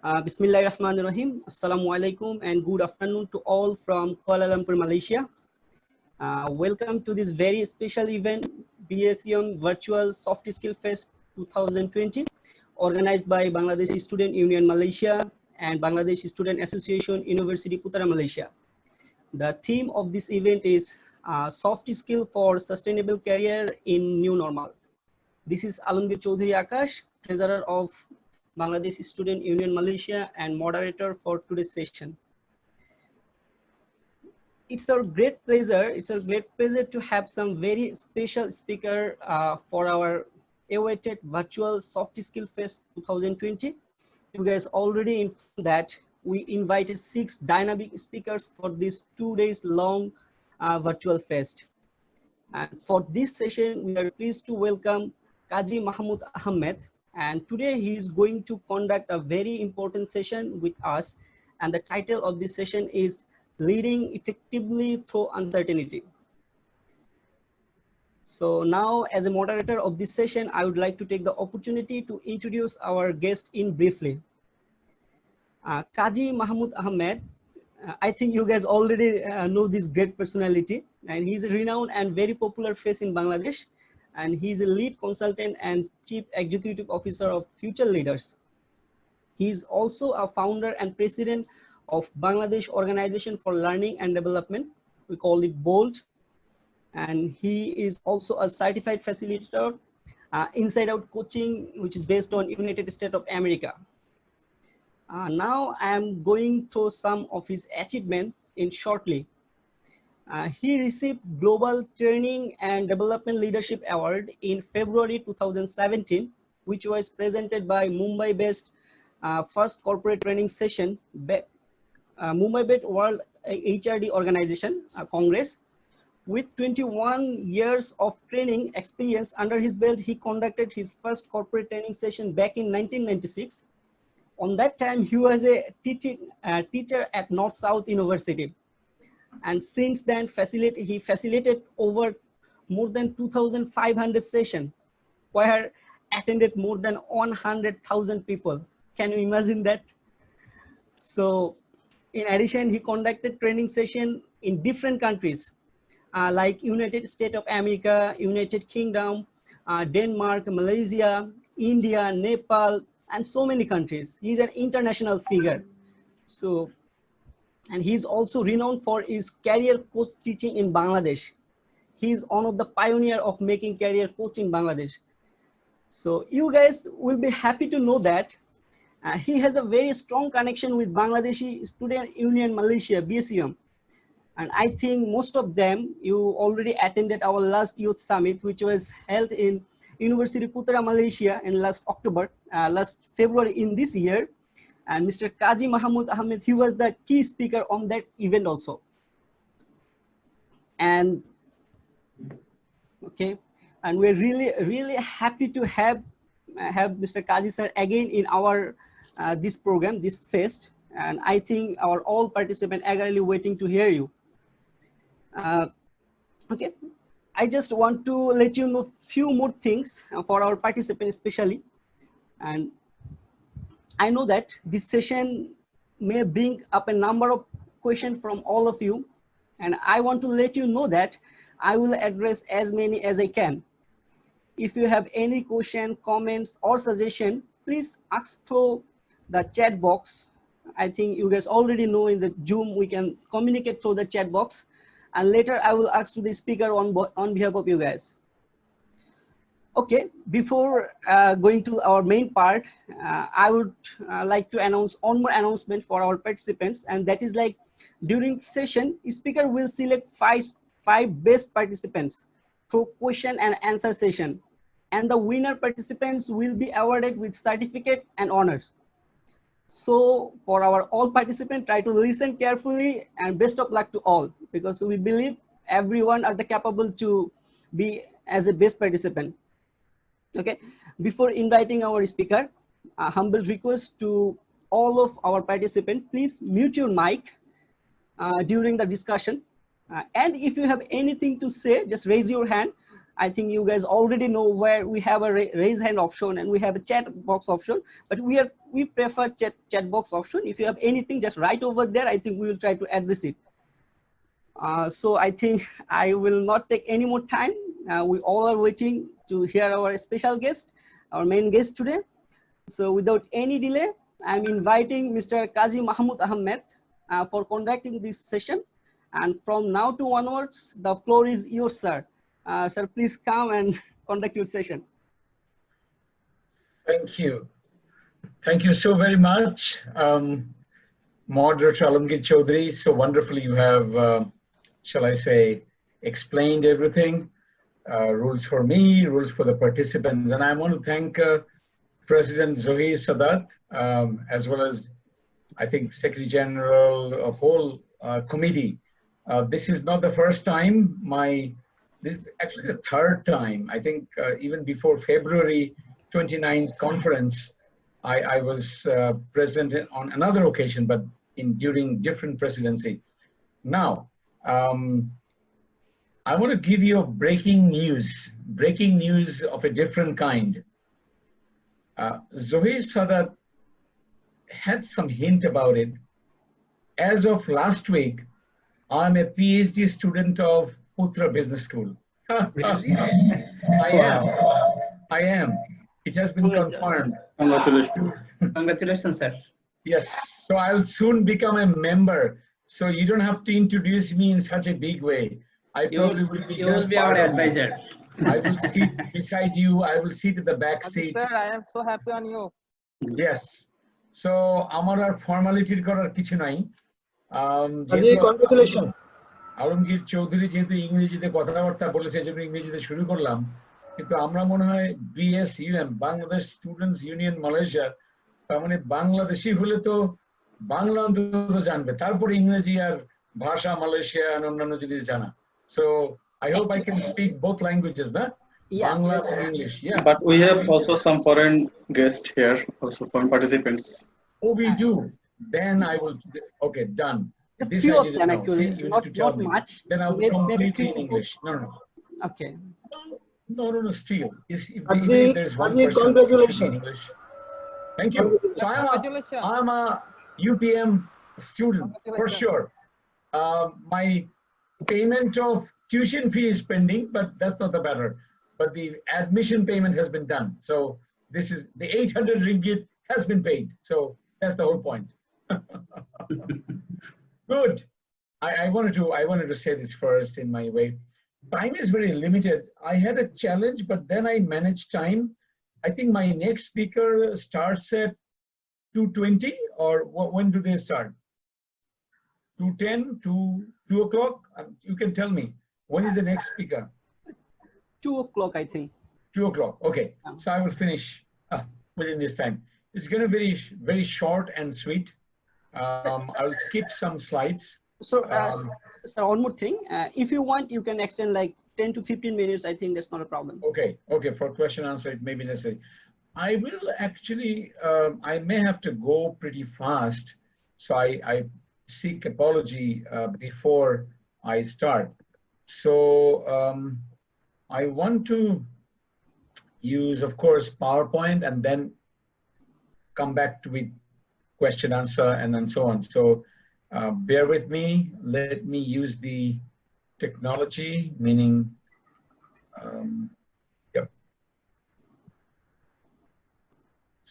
Bismillahirrahmanirrahim. Assalamu alaikum and good afternoon to all from Kuala Lumpur, Malaysia. Welcome to this very special event, BSEM Virtual Soft Skill Fest 2020, organized by Bangladesh Student Union Malaysia and Bangladesh Student Association, University Putara, Malaysia. The theme of this event is Soft Skill for Sustainable Career in New Normal. This is Alamgir Chaudhary Akash, Treasurer of Bangladesh Student Union Malaysia and moderator for today's session. It's a great pleasure to have some very special speaker for our awaited virtual Soft Skill Fest 2020. You guys already informed that we invited 6 dynamic speakers for this 2 days long virtual fest. And for this session, we are pleased to welcome Qazi Ahmed. And today he is going to conduct a very important session with us. And the title of this session is Leading Effectively Through Uncertainty. So now, as a moderator of this session, I would like to take the opportunity to introduce our guest in briefly. Qazi Ahmed, I think you guys already know this great personality, and he's a renowned and very popular face in Bangladesh. And he's a lead consultant and chief executive officer of Future Leaders. He is also a founder and president of Bangladesh Organization for Learning and Development. We call it BOLD. And he is also a certified facilitator, InsideOut Coaching, which is based on United States of America. Now I am going through some of his achievements in shortly. He received Global Training and Development Leadership Award in February 2017, which was presented by Mumbai-based first corporate training session, Mumbai-based World HRD Organization Congress. With 21 years of training experience under his belt, he conducted his first corporate training session back in 1996. On that time, he was a teacher at North-South University. And since then, he facilitated over more than 2,500 sessions, where attended more than 100,000 people. Can you imagine that? So, in addition, he conducted training sessions in different countries, like United States of America, United Kingdom, Denmark, Malaysia, India, Nepal, and so many countries. He's an international figure. So, and he's also renowned for his career coach teaching in Bangladesh. He's one of the pioneers of making career coach in Bangladesh. So you guys will be happy to know that he has a very strong connection with Bangladeshi Student Union Malaysia, BSEM. And I think most of them, you already attended our last youth summit, which was held in University Putara, Malaysia in last February in this year. And Mr. Qazi Ahmed, he was the key speaker on that event also. And okay, and we're really happy to have Mr. Qazi sir again in our this program, this fest. And I think our all participants are eagerly waiting to hear you. Okay, I just want to let you know few more things for our participants especially. And I know that this session may bring up a number of questions from all of you, and I want to let you know that I will address as many as I can. If you have any question, comments, or suggestion, please ask through the chat box. I think you guys already know in the Zoom we can communicate through the chat box, and later I will ask to the speaker on behalf of you guys. Okay, before going to our main part, I would like to announce one more announcement for our participants, and that is like during session, speaker will select five best participants through question and answer session, and the winner participants will be awarded with certificate and honors. So for our all participants, try to listen carefully and best of luck to all, because we believe everyone are capable to be as a best participant. Okay, before inviting our speaker, a humble request to all of our participants, please mute your mic during the discussion. And if you have anything to say, just raise your hand I think you guys already know where we have a raise hand option and we have a chat box option, but we prefer chat box option. If you have anything, just write over there. I think we will try to address it. So I think I will not take any more time. We all are waiting to hear our special guest, our main guest today. So without any delay, I'm inviting Mr. Qazi Ahmed for conducting this session. And from now to onwards, the floor is yours, sir. Sir, please come and conduct your session. Thank you. Thank you so very much, Moderator Alamgir Chaudhary. So wonderfully you have, shall I say, explained everything. Rules for me, rules for the participants. And I want to thank President Zohir Sadat, as well as, I think, Secretary General, a whole committee. This is not the first time. This is actually the third time. I think even before February 29th conference, I was present on another occasion, but during different presidency. Now, I want to give you a breaking news of a different kind. Zohir Sadat had some hint about it. As of last week, I'm a PhD student of Putra Business School. Really? I am. It has been confirmed. Congratulations. Congratulations, sir. Yes. So I'll soon become a member. So you don't have to introduce me in such a big way. I probably will be just our advisor. I will sit beside you. I will sit at the back seat. Sir, I am so happy on you. Yes. So our formality korar kichu nai. Congratulations. Alamgir Chowdhury যেহেতু ইংরেজিতে কথাবার্তা বলেছে সেজন্য ইংরেজিতে শুরু করলাম, কিন্তু আমরা মনে হয় BSUM Bangladesh students union Malaysia, তার মানে বাংলাদেশি হলে তো বাংলা অন্তত জানবে, তারপরে ইংরেজি আর ভাষা মালয়েশিয়া আর অন্যান্য জিনিস জানা। So I hope I can speak both languages, na? Bangla and English. Yeah. But we have also some foreign guests here, also foreign participants. Oh, we do. Then I will. Okay, done. A few of them actually, not much. Then I will completely in English. No. Okay. No, still. If there's one Qazi, person congratulations. in English. Thank you. So I'm a UPM student for sure. My payment of tuition fee is pending, but that's not the matter. But the admission payment has been done. So this is the 800 ringgit has been paid. So that's the whole point. Good. I wanted to say this first in my way. Time is very limited. I had a challenge, but then I managed time. I think my next speaker starts at 2:20, or when do they start? 2:10, 2 o'clock? You can tell me. When is the next speaker? 2 o'clock, I think. 2 o'clock. Okay. So I will finish within this time. It's going to be very short and sweet. I will skip some slides. So, so one more thing. If you want, you can extend like 10 to 15 minutes. I think that's not a problem. Okay. For question answer, it may be necessary. I will actually, I may have to go pretty fast. So I seek apology before I start. So I want to use, of course, PowerPoint and then come back to it. Question, answer, and then so on. So bear with me. Let me use the technology, meaning, yep.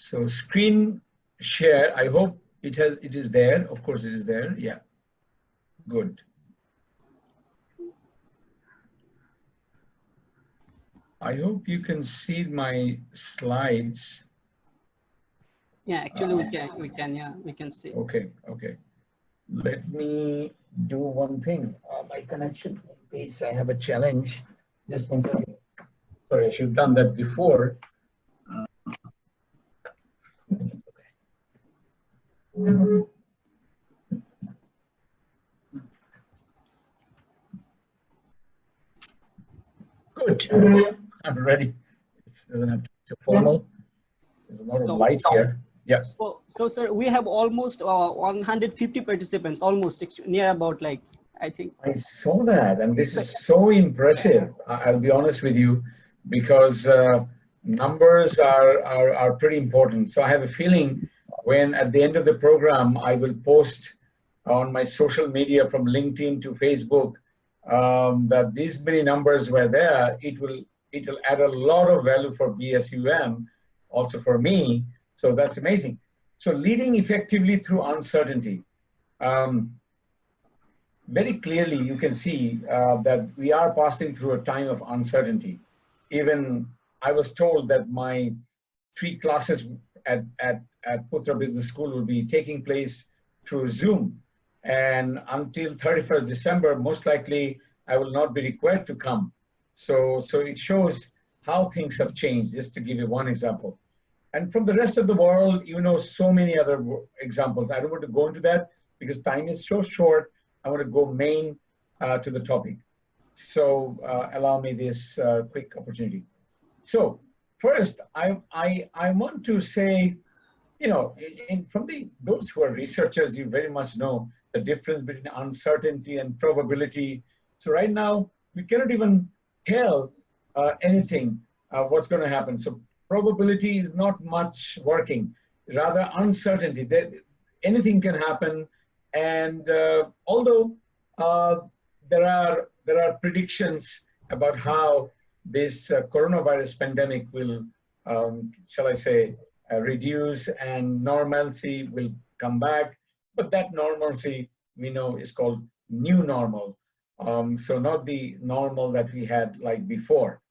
So screen share. I hope it is there. Of course, it is there. Yeah. Good. I hope you can see my slides. Yeah, actually we can see. Okay. Let me do one thing. My connection, in case I have a challenge. Just one second. Sorry, I should have done that before. Good. I'm ready. It doesn't have to be so formal. There's a lot of light here. Yeah. So sir, we have almost 150 participants, almost near about like I think. I saw that, and this is so impressive. I'll be honest with you, because numbers are pretty important. So I have a feeling when at the end of the program, I will post on my social media from LinkedIn to Facebook that these many numbers were there, it'll add a lot of value for BSUM, also for me. So that's amazing. So leading effectively through uncertainty. Very clearly, you can see that we are passing through a time of uncertainty. Even I was told that my 3 classes at Putra Business School will be taking place through Zoom. And until 31st December, most likely I will not be required to come. So it shows how things have changed, just to give you one example. And from the rest of the world, you know, so many other examples. I don't want to go into that because time is so short. I want to go main to the topic. So allow me this quick opportunity. So first, I want to say, you know, from those who are researchers, you very much know the difference between uncertainty and probability. So right now, we cannot even tell anything what's going to happen. So probability is not much working, rather uncertainty. Anything can happen. And although there are predictions about how this coronavirus pandemic will, shall I say, reduce and normalcy will come back, but that normalcy we know is called new normal. So not the normal that we had like before.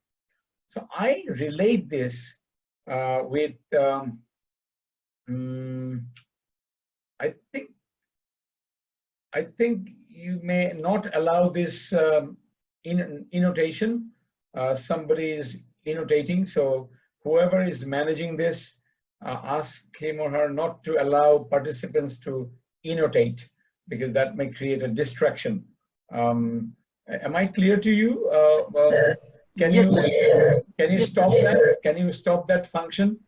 So I relate this with, I think you may not allow this innotation. Somebody is innotating, so whoever is managing this, ask him or her not to allow participants to innotate, because that may create a distraction. Am I clear to you? Can Yes, you stop that? Can you stop that function?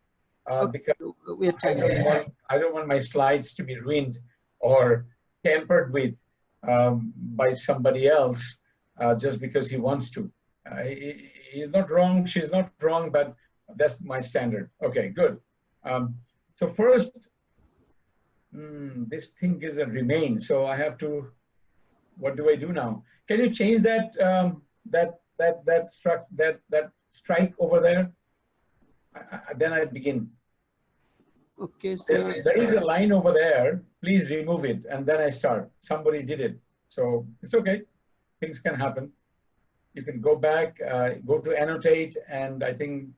Okay. Because We are trying. I don't want my slides to be ruined or tampered with by somebody else just because he wants to. He's not wrong, she's not wrong, but that's my standard. Okay, good. So first, this thing is a remain. So I have to, what do I do now? Can you change that that strike over there? Then I begin. Okay, so There is a line over there. Please remove it, and then I start. Somebody did it, so it's okay. Things can happen. You can go back, go to annotate, and I think.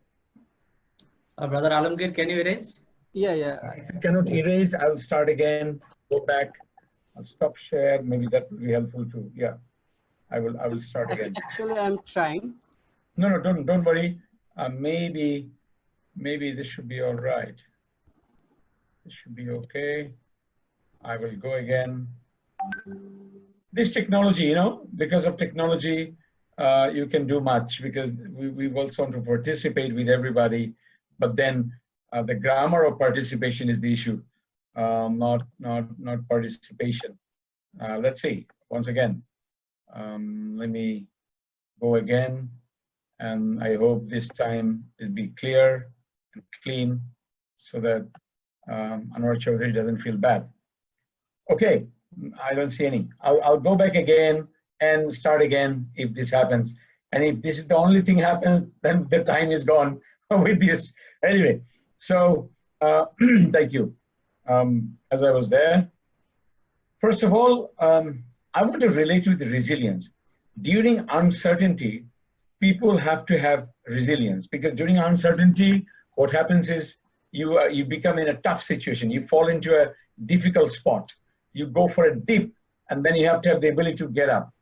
Brother Alamgir, can you erase? yeah. If you cannot erase, I'll start again. Go back. I'll stop share. Maybe that will be helpful too. Yeah, I will start again. Actually, I'm trying. No, don't worry. Maybe this should be all right. This should be okay. I will go again. This technology, you know, because of technology, you can do much, because we also want to participate with everybody, but then the grammar of participation is the issue, not participation. Let's see, once again. Let me go again, and I hope this time it'll be clear and clean so that Anwar Chaudhary doesn't feel bad. Okay, I don't see any. I'll go back again and start again if this happens. And if this is the only thing happens, then the time is gone with this. Anyway, so thank you. As I was there, first of all, I want to relate with the resilience. During uncertainty, people have to have resilience, because during uncertainty, what happens is you become in a tough situation. You fall into a difficult spot. You go for a dip, and then you have to have the ability to get up.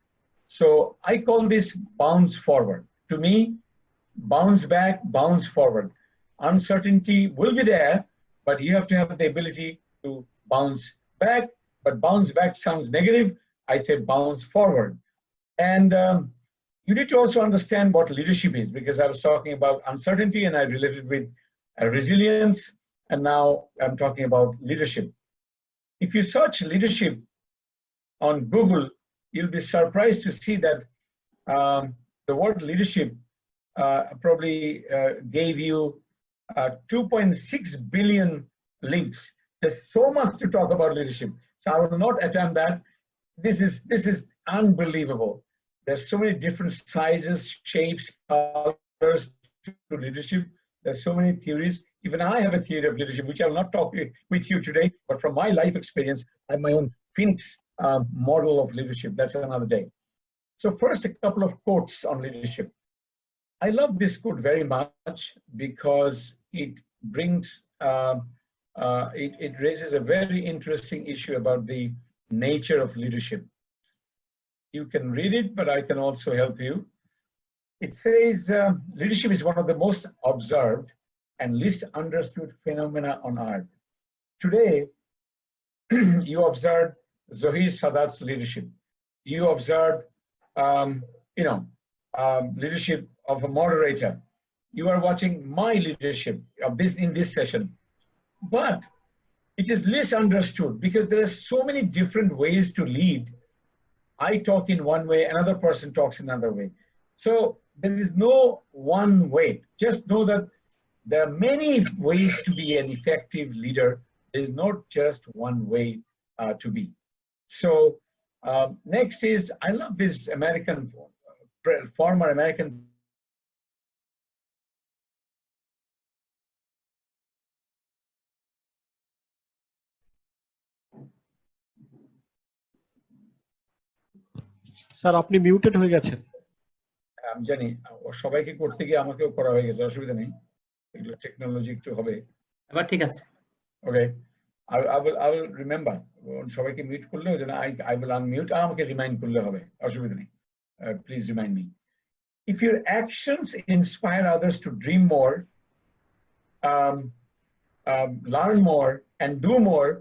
So I call this bounce forward. To me, bounce back, bounce forward. Uncertainty will be there, but you have to have the ability to bounce back. But bounce back sounds negative. I say bounce forward. And you need to also understand what leadership is, because I was talking about uncertainty and I related with resilience, and now I'm talking about leadership. If you search leadership on Google, you'll be surprised to see that the word leadership probably gave you 2.6 billion links. There's so much to talk about leadership. So I will not attempt that. This is unbelievable. There's so many different sizes, shapes, colors to leadership. There's so many theories. Even I have a theory of leadership, which I will not talk with you today, but from my life experience, I have my own Phoenix model of leadership. That's another day. So first, a couple of quotes on leadership. I love this quote very much because it brings, it raises a very interesting issue about the nature of leadership. You can read it, but I can also help you. It says, leadership is one of the most observed and least understood phenomena on earth. Today, you observed Zohir Sadat's leadership. You observed, leadership of a moderator. You are watching my leadership of this in this session. But it is less understood because there are so many different ways to lead. I talk in one way, another person talks in another way. So there is no one way. Just know that there are many ways to be an effective leader. There is not just one way to be. So next is, I love this former American sir আপনি muted হয়ে গেছেন। আমি জানি সবাইকে করতে গিয়ে আমাকেও করা হয়ে গেছে, অসুবিধা নেই, এগুলো টেকনোলজি একটু হবে। এবার ঠিক আছে। ওকে, I will remember সবাইকে মিউট করলে ওই জন্য I will unmute, আমাকে রিমাইন্ড করলে হবে, অসুবিধা নেই। Please remind me. If your actions inspire others to dream more, learn more, and do more,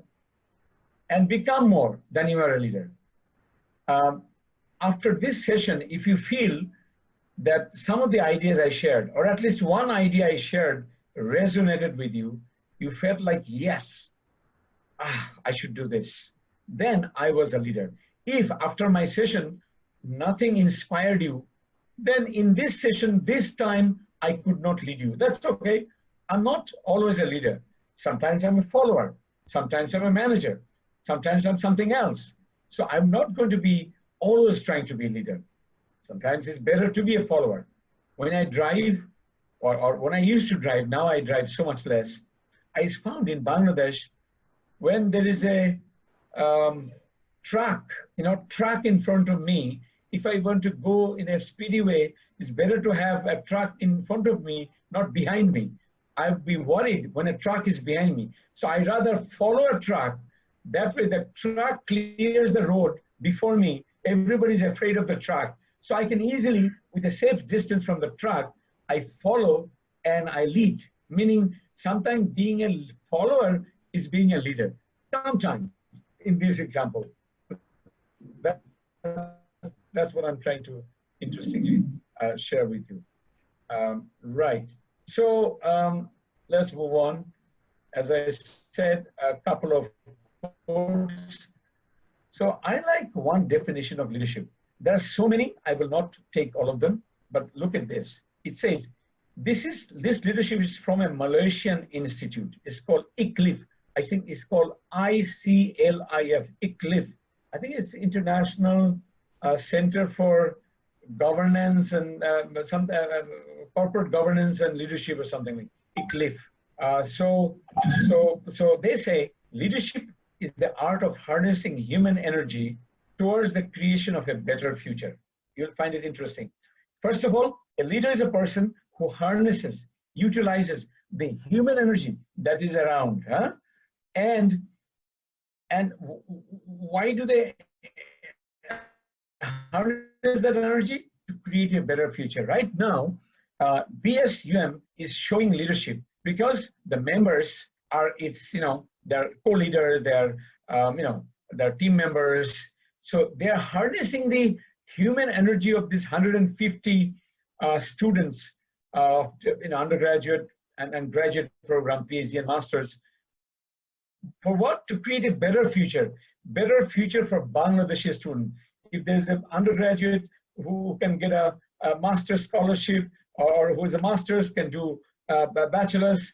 and become more, then you are a leader. After this session, if you feel that some of the ideas I shared, or at least one idea I shared, resonated with you, you felt like, yes, I should do this, then I was a leader. If after my session, nothing inspired you, then in this session, this time, I could not lead you. That's okay. I'm not always a leader. Sometimes I'm a follower. Sometimes I'm a manager. Sometimes I'm something else. So I'm not going to be always trying to be a leader. Sometimes it's better to be a follower. When I drive, or when I used to drive, now I drive so much less, I found in Bangladesh, when there is a truck in front of me, if I want to go in a speedy way, it's better to have a truck in front of me, not behind me. I'd be worried when a truck is behind me. So I rather follow a truck. That way the truck clears the road before me. Everybody's afraid of the truck. So I can easily, with a safe distance from the truck, I follow and I lead. Meaning sometimes being a follower is being a leader. Sometimes, in this example. That's what I'm trying to interestingly share with you. Right. So let's move on. As I said, a couple of quotes. So I like one definition of leadership. There are so many, I will not take all of them, but look at this. It says, this leadership is from a Malaysian institute. It's called ICLIF. I think it's called ICLIF, ICLIF. I think it's International Center for Governance and some corporate governance and leadership or something like ICLIF. So they say leadership is the art of harnessing human energy towards the creation of a better future. You'll find it interesting. First of all, a leader is a person who harnesses, utilizes the human energy that is around. And why do they harness that energy? To create a better future. Right now, BSUM is showing leadership because the members are, they're co-leaders, they're team members. So they're harnessing the human energy of this 150 students, undergraduate and graduate program, PhD and masters. For what? To create a better future for Bangladeshi students. if there's an undergraduate who can get a master's scholarship, or who is a master's can do a bachelor's.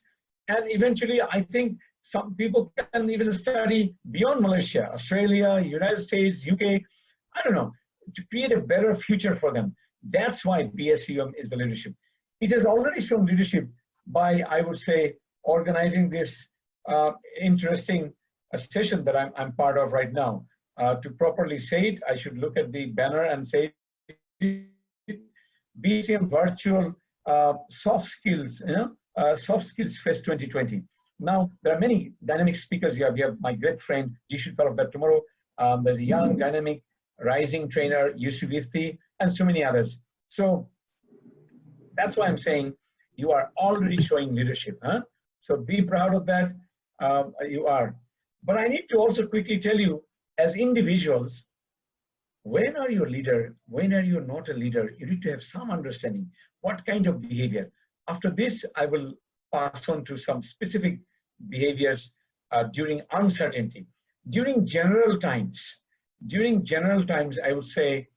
And eventually, I think some people can even study beyond Malaysia, Australia, United States, UK, I don't know, to create a better future for them. That's why BSUM is the leadership. It has already shown leadership by, I would say, organizing this interesting session that I'm part of right now. To properly say it, I should look at the banner and say BSUM Virtual Soft Skills, Soft Skills Fest 2020. Now, there are many dynamic speakers here. We have my great friend, Jishu Talabdat tomorrow. There's a young, dynamic, rising trainer, Yusuf Ifti, and so many others. So that's why I'm saying you are already showing leadership. So be proud of that. You are. But I need to also quickly tell you, as individuals, when are you a leader? When are you not a leader? You need to have some understanding. What kind of behavior? After this, I will pass on to some specific behaviors during uncertainty. During general times, I would say,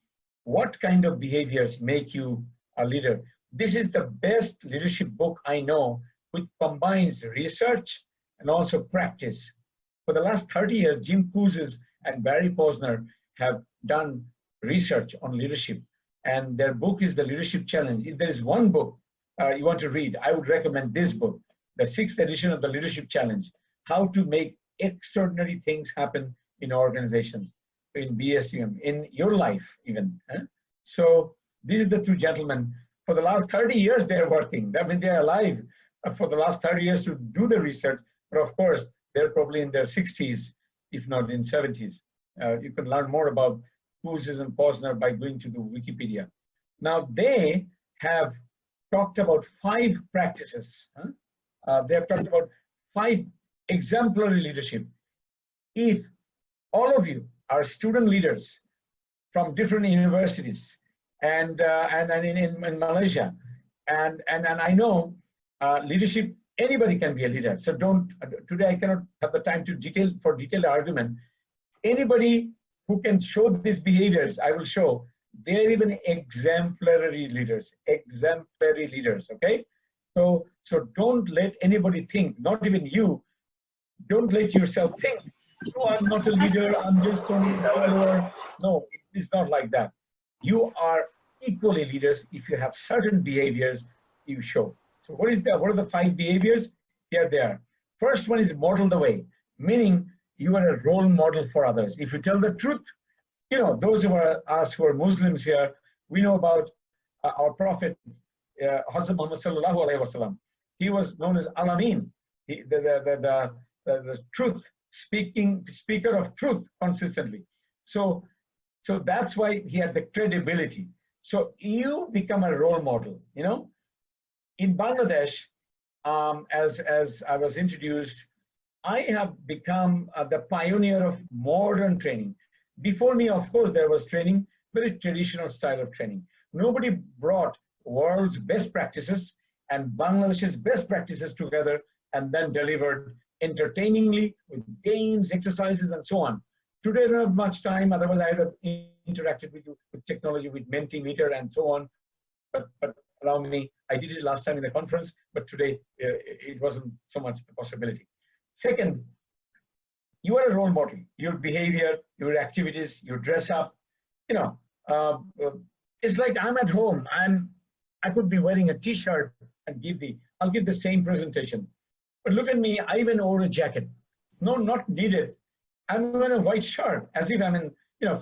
what kind of behaviors make you a leader? This is the best leadership book I know, which combines research and also practice. For the last 30 years, Jim Kouzes and Barry Posner have done research on leadership, and their book is The Leadership Challenge. If there is one book you want to read, I would recommend this book, the 6th edition of The Leadership Challenge, How to Make Extraordinary Things Happen in Organizations, in BSUM, in your life even. So these are the two gentlemen. For the last 30 years, they're working. That means they're alive for the last 30 years to do the research. But of course, they're probably in their 60s, if not in 70s. You can learn more about Kouzes and Posner by going to the Wikipedia. Now, they have talked about 5 practices. They have talked about 5 exemplary leadership. If all of you are student leaders from different universities and in Malaysia, and I know leadership, anybody can be a leader. So today I cannot have the time to detailed argument. Anybody who can show these behaviors, I will show. They're even exemplary leaders, okay? So don't let anybody think, not even you, don't let yourself think, oh, I'm not a leader, I'm just only a follower. No, it's not like that. You are equally leaders if you have certain behaviors you show. So what are the 5 behaviors? Here they are. First one is model the way, meaning you are a role model for others. If you tell the truth, those who are us who are Muslims here, we know about our Prophet, Hazrat Muhammad sallallahu alaihi wasallam. He was known as Al-Amin, the truth, speaker of truth consistently. So that's why he had the credibility. So you become a role model, In Bangladesh, as I was introduced, I have become the pioneer of modern training. Before me, of course, there was training, very traditional style of training. Nobody brought world's best practices and Bangladesh's best practices together and then delivered entertainingly with games, exercises, and so on. Today, I don't have much time, otherwise I would have interacted with you with technology, with Mentimeter and so on. But allow me, I did it last time in the conference, but today it wasn't so much the possibility. Second, you are a role model. Your behavior, your activities, your dress up, it's like I'm at home. I could be wearing a t-shirt and I'll give the same presentation. But look at me, I even wore a jacket. No, not needed. I'm wearing a white shirt as if I'm in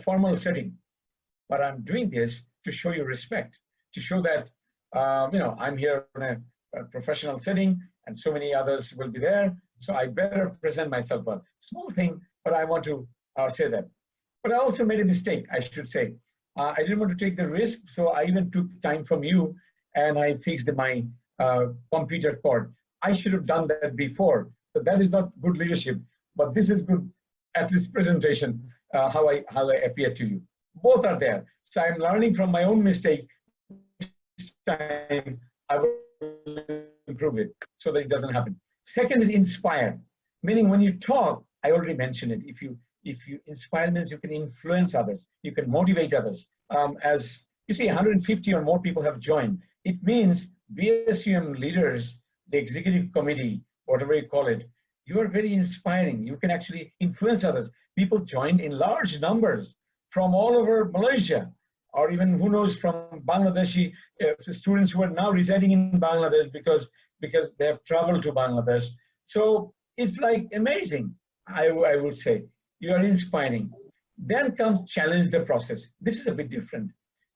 formal setting. But I'm doing this to show you respect, to show that I'm here in a professional setting and so many others will be there. So I better present myself well. Small thing, but I want to say that. But I also made a mistake, I should say. I didn't want to take the risk, so I even took time from you and I fixed my computer cord. I should have done that before. So that is not good leadership, but this is good at this presentation, how I appear to you. Both are there. So I'm learning from my own mistake. This time I will improve it so that it doesn't happen. Second is inspire, meaning when you talk, I already mentioned it. If you If you inspire means you can influence others, you can motivate others. As you see, 150 or more people have joined. It means BSUM leaders, the executive committee, whatever you call it, you are very inspiring. You can actually influence others. People joined in large numbers from all over Malaysia, or even who knows, from Bangladeshi students who are now residing in Bangladesh because they have traveled to Bangladesh. So it's like amazing, I would say. You are inspiring. Then comes challenge the process. This is a bit different.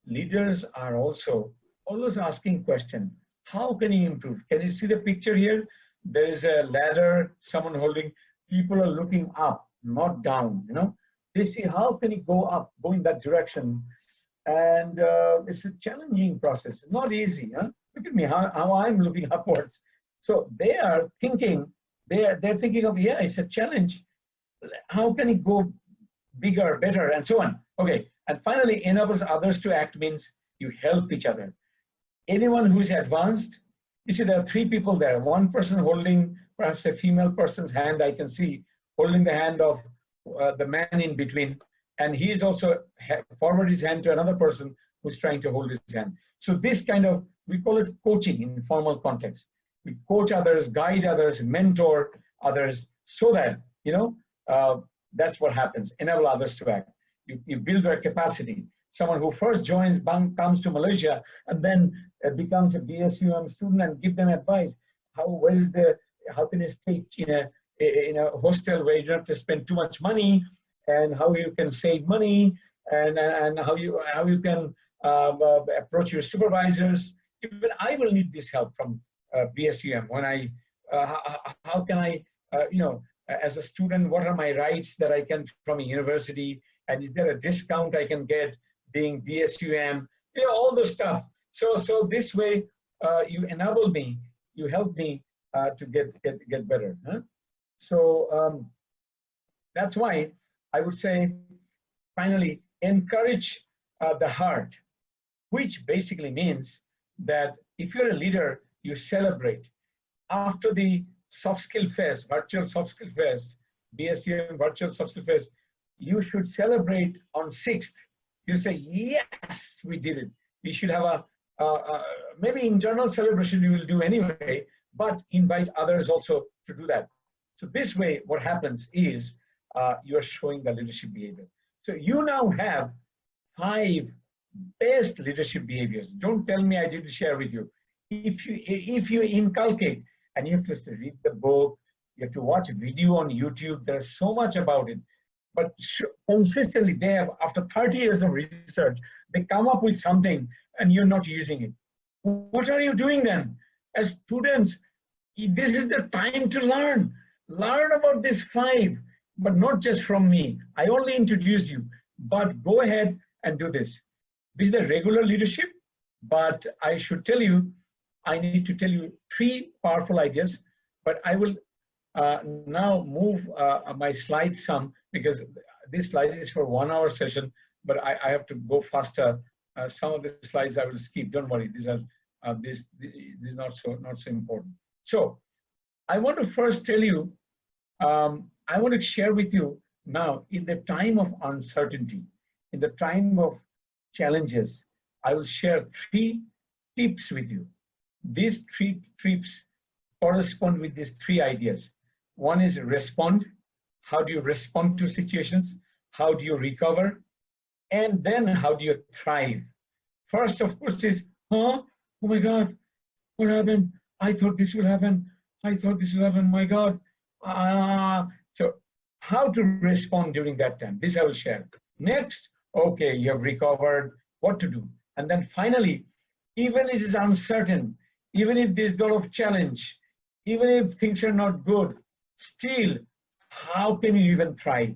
Leaders are also always asking question, how can you improve? Can you see the picture here? There is a ladder, someone holding, people are looking up, not down, you know. They see how can you go up, go in that direction. And it's a challenging process, not easy. Huh? Look at me, how I'm looking upwards. So they are thinking, they're thinking of, yeah, it's a challenge. How can it go bigger, better, and so on. Okay, and finally, enables others to act means you help each other. Anyone who is advanced, you see there are three people there. One person holding perhaps a female person's hand, I can see, holding the hand of the man in between. And he is also forward his hand to another person who's trying to hold his hand. So this kind of, we call it coaching in formal context. We coach others, guide others, mentor others, so that, you know, that's what happens, enable others to act. You build their capacity. Someone who first joins, comes to Malaysia, and then becomes a BSUM student and give them advice. How can you stay in a hostel where you don't have to spend too much money, and how you can save money, and how you can approach your supervisors. Even I will need this help from BSUM. When how can I, you know, as a student, what are my rights that I can from a university, and is there a discount I can get being BSUM? You know, all the stuff. So this way, you enable me, you help me to get better. Huh? So that's why I would say, finally, encourage the heart, which basically means that if you're a leader, you celebrate. After the soft skill fest, virtual soft skill fest, BSUM virtual soft skill fest, you should celebrate on 6th. You say, yes, we did it. We should have a maybe internal celebration you will do anyway, but invite others also to do that. So this way, what happens is you're showing the leadership behavior. So you now have 5 best leadership behaviors. Don't tell me I didn't share with you. If you inculcate, and you have to read the book, you have to watch a video on YouTube, there's so much about it. But consistently, they have, after 30 years of research, they come up with something and you're not using it. What are you doing then? As students, this is the time to learn. Learn about these 5, but not just from me. I only introduce you, but go ahead and do this. This is the regular leadership, but I should tell you, I need to tell you 3 powerful ideas, but I will now move my slides some, because this slide is for 1-hour session, but I have to go faster. Some of the slides I will skip. Don't worry, these are this is not so important. So I want to first tell you, I want to share with you now, in the time of uncertainty, in the time of challenges, I will share 3 tips with you. These 3 tips correspond with these 3 ideas. One is respond. How do you respond to situations? How do you recover? And then how do you thrive? First, of course, is, oh my God, what happened? I thought this will happen. I thought this will happen, my God. So how to respond during that time? This I will share. Next, okay, you have recovered, what to do? And then finally, even if it is uncertain, even if there's a lot of challenge, even if things are not good, still, how can you even thrive?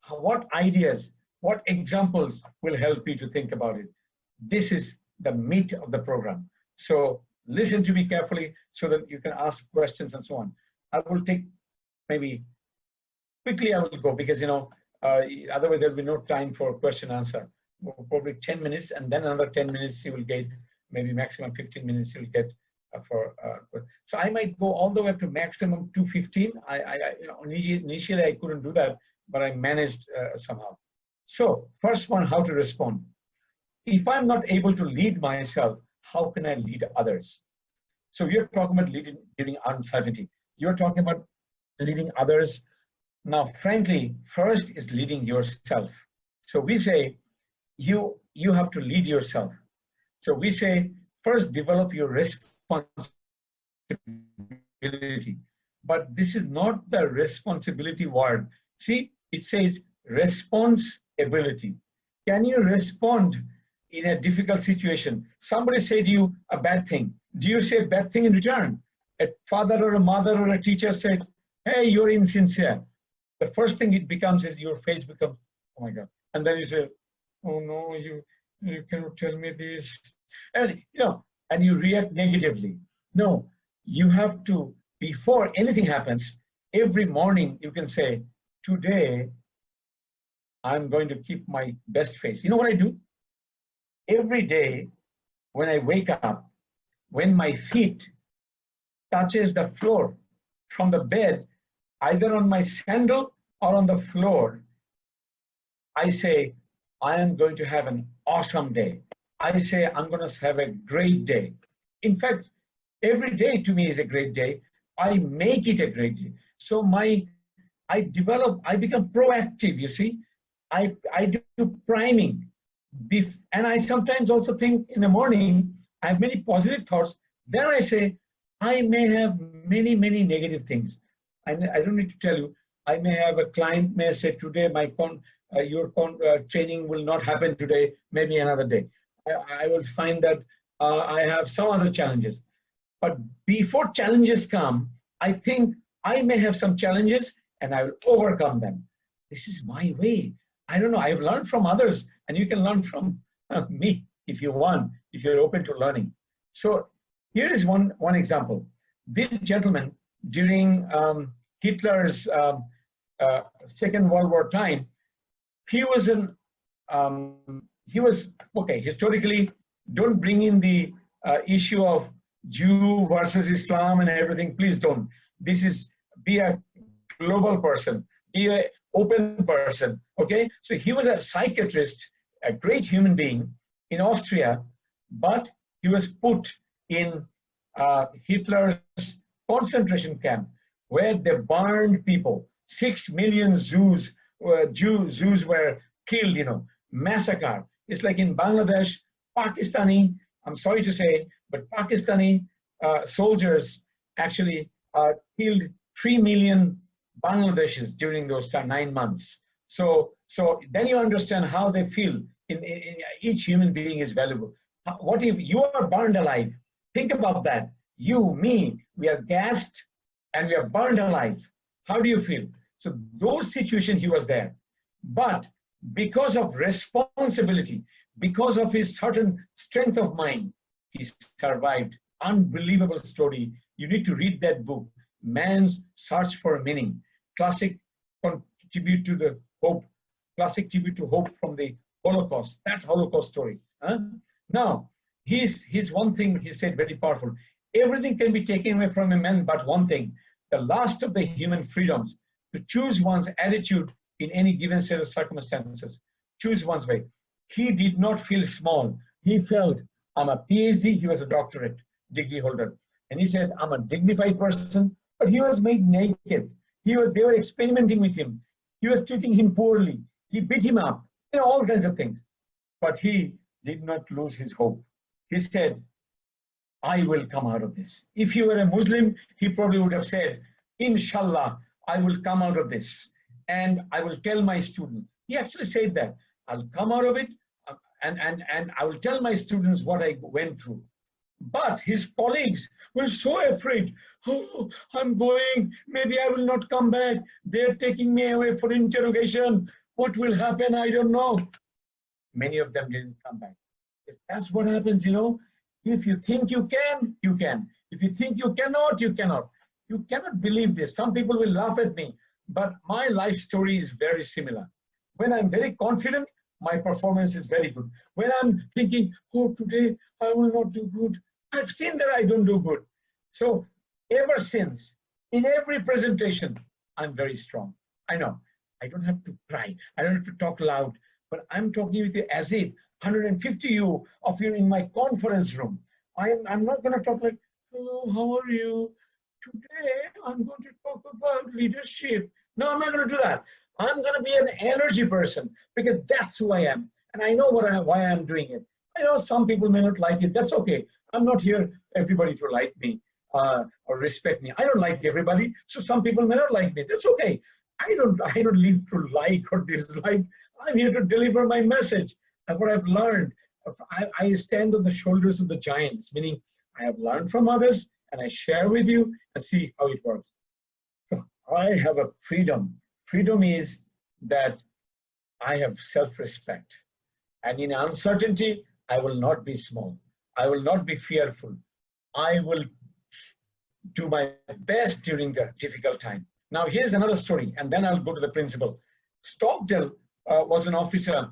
What ideas, what examples will help you to think about it? This is the meat of the program. So listen to me carefully so that you can ask questions and so on. I will take maybe, quickly I will go, because, you know, otherwise there'll be no time for question answer. Probably 10 minutes, and then another 10 minutes you will get, maybe maximum 15 minutes you will get so I might go all the way up to maximum 2:15. You know, initially I couldn't do that, but I managed somehow. So first one, how to respond. If I'm not able to lead myself, how can I lead others? So you're talking about leading during uncertainty. You're talking about leading others. Now, frankly, first is leading yourself. So we say, you have to lead yourself. So we say, first develop your responsibility. But this is not the responsibility word. See, it says responsibility. Can you respond in a difficult situation? Somebody said to you a bad thing. Do you say a bad thing in return? A father or a mother or a teacher said, hey, you're insincere. The first thing it becomes is your face becomes, oh my God. And then you say, oh no, you cannot tell me this. And and you react negatively. No, you have to, before anything happens, every morning you can say, today I'm going to keep my best face. You know what I do? Every day when I wake up, when my feet touches the floor from the bed, either on my sandal or on the floor, I say, I am going to have an awesome day. I say, I'm going to have a great day. In fact, every day to me is a great day. I make it a great day. So I become proactive, you see. I do priming. And I sometimes also think in the morning, I have many positive thoughts. Then I say, I may have many, many negative things. I don't need to tell you. I may have a client may say, today your training will not happen today, maybe another day. I will find that I have some other challenges. But before challenges come, I think I may have some challenges and I will overcome them. This is my way. I don't know. I've learned from others, and you can learn from me if you want, if you're open to learning. So here is one example. This gentleman, during Hitler's Second World War time, he was okay, historically, don't bring in the issue of Jew versus Islam and everything. Please don't. This is, be a global person, be an open person, okay? So he was a psychiatrist, a great human being in Austria, but he was put in Hitler's concentration camp where they burned people. 6 million Jews were killed, massacred. It's like in Bangladesh, Pakistani, I'm sorry to say, but Pakistani soldiers actually killed 3 million Bangladeshis during those 9 months. So then you understand how they feel. In each human being is valuable. What if you are burned alive? Think about that. You, me, we are gassed and we are burned alive. How do you feel? So those situations he was there. But because of responsibility, because of his certain strength of mind, he survived. Unbelievable story. You need to read that book, Man's Search for Meaning. Classic tribute to the hope, classic tribute to hope from the Holocaust, that Holocaust story. Now, his one thing he said very powerful. Everything can be taken away from a man but one thing, the last of the human freedoms, to choose one's attitude in any given set of circumstances. Choose one's way. He did not feel small. He felt, I'm a PhD, he was a doctorate degree holder. And he said, I'm a dignified person, but he was made naked. They were experimenting with him. He was treating him poorly. He beat him up, all kinds of things. But he did not lose his hope. He said, I will come out of this. If he were a Muslim, he probably would have said, Inshallah, I will come out of this. And I will tell my student. He actually said that. I'll come out of it and I will tell my students what I went through. But his colleagues were so afraid. Oh, I'm going, maybe I will not come back. They're taking me away for interrogation. What will happen? I don't know. Many of them didn't come back. That's what happens, If you think you can, you can. If you think you cannot, you cannot. You cannot believe this. Some people will laugh at me, but my life story is very similar. When I'm very confident, my performance is very good. When I'm thinking, oh, today I will not do good, I've seen that I don't do good. So ever since, in every presentation, I'm very strong. I know. I don't have to cry. I don't have to talk loud, but I'm talking with you as if 150 of you in my conference room. I'm not going to talk like, hello, how are you? Today, I'm going to talk about leadership. No, I'm not going to do that. I'm going to be an energy person because that's who I am. And I know why I'm doing it. I know some people may not like it. That's okay. I'm not here everybody to like me or respect me. I don't like everybody. So some people may not like me. That's okay. I don't live to like or dislike. I'm here to deliver my message. And what I've learned, I stand on the shoulders of the giants, meaning I have learned from others and I share with you and see how it works. So I have a freedom. Freedom is that I have self-respect. And in uncertainty, I will not be small. I will not be fearful. I will do my best during the difficult time. Now, here's another story, and then I'll go to the principle. Stockdale was an officer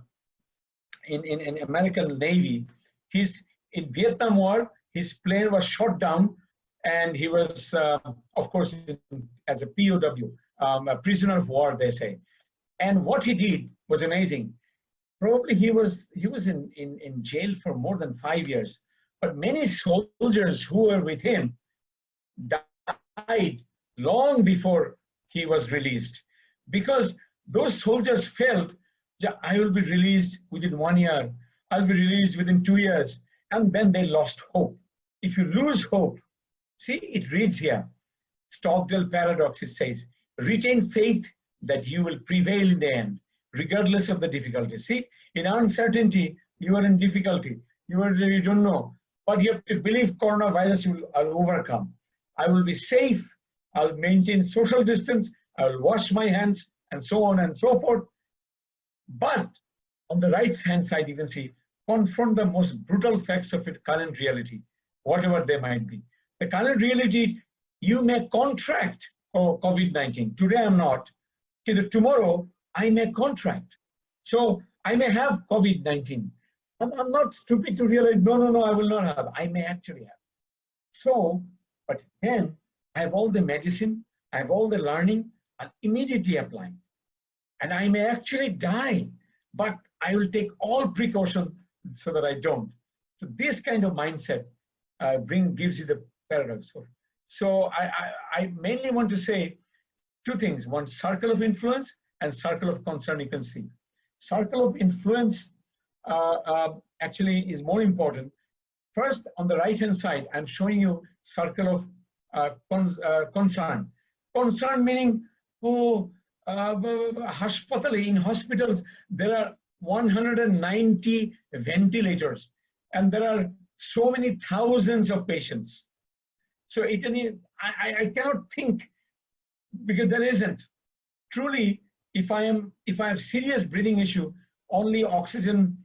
in American Navy. He's in Vietnam War. His plane was shot down, and he was, of course, as a POW, a prisoner of war, they say. And what he did was amazing. Probably he was in jail for more than 5 years. But many soldiers who were with him died long before he was released, because those soldiers felt that I will be released within 1 year, I'll be released within 2 years, and then they lost hope. If you lose hope, see, it reads here, Stockdale paradox, it says, retain faith that you will prevail in the end, regardless of the difficulty. See, in uncertainty, you are in difficulty. You don't know, but you have to believe coronavirus I'll overcome. I will be safe. I'll maintain social distance. I will wash my hands, and so on and so forth. But on the right hand side, you can see, confront the most brutal facts of its current reality, whatever they might be. The current reality, you may contract COVID-19. Today I'm not. Tomorrow I may contract. So I may have COVID-19. I'm not stupid to realize, no, I will not have. I may actually have. So, but then I have all the medicine, I have all the learning, I'll immediately apply. And I may actually die, but I will take all precaution so that I don't. So this kind of mindset gives you the paradox. So I mainly want to say two things. One, circle of influence and circle of concern, you can see. Circle of influence actually is more important. First, on the right-hand side, I'm showing you circle of concern. Concern meaning, in hospitals, there are 190 ventilators, and there are so many thousands of patients. So I cannot think, because there isn't. Truly, if I have serious breathing issue, only oxygen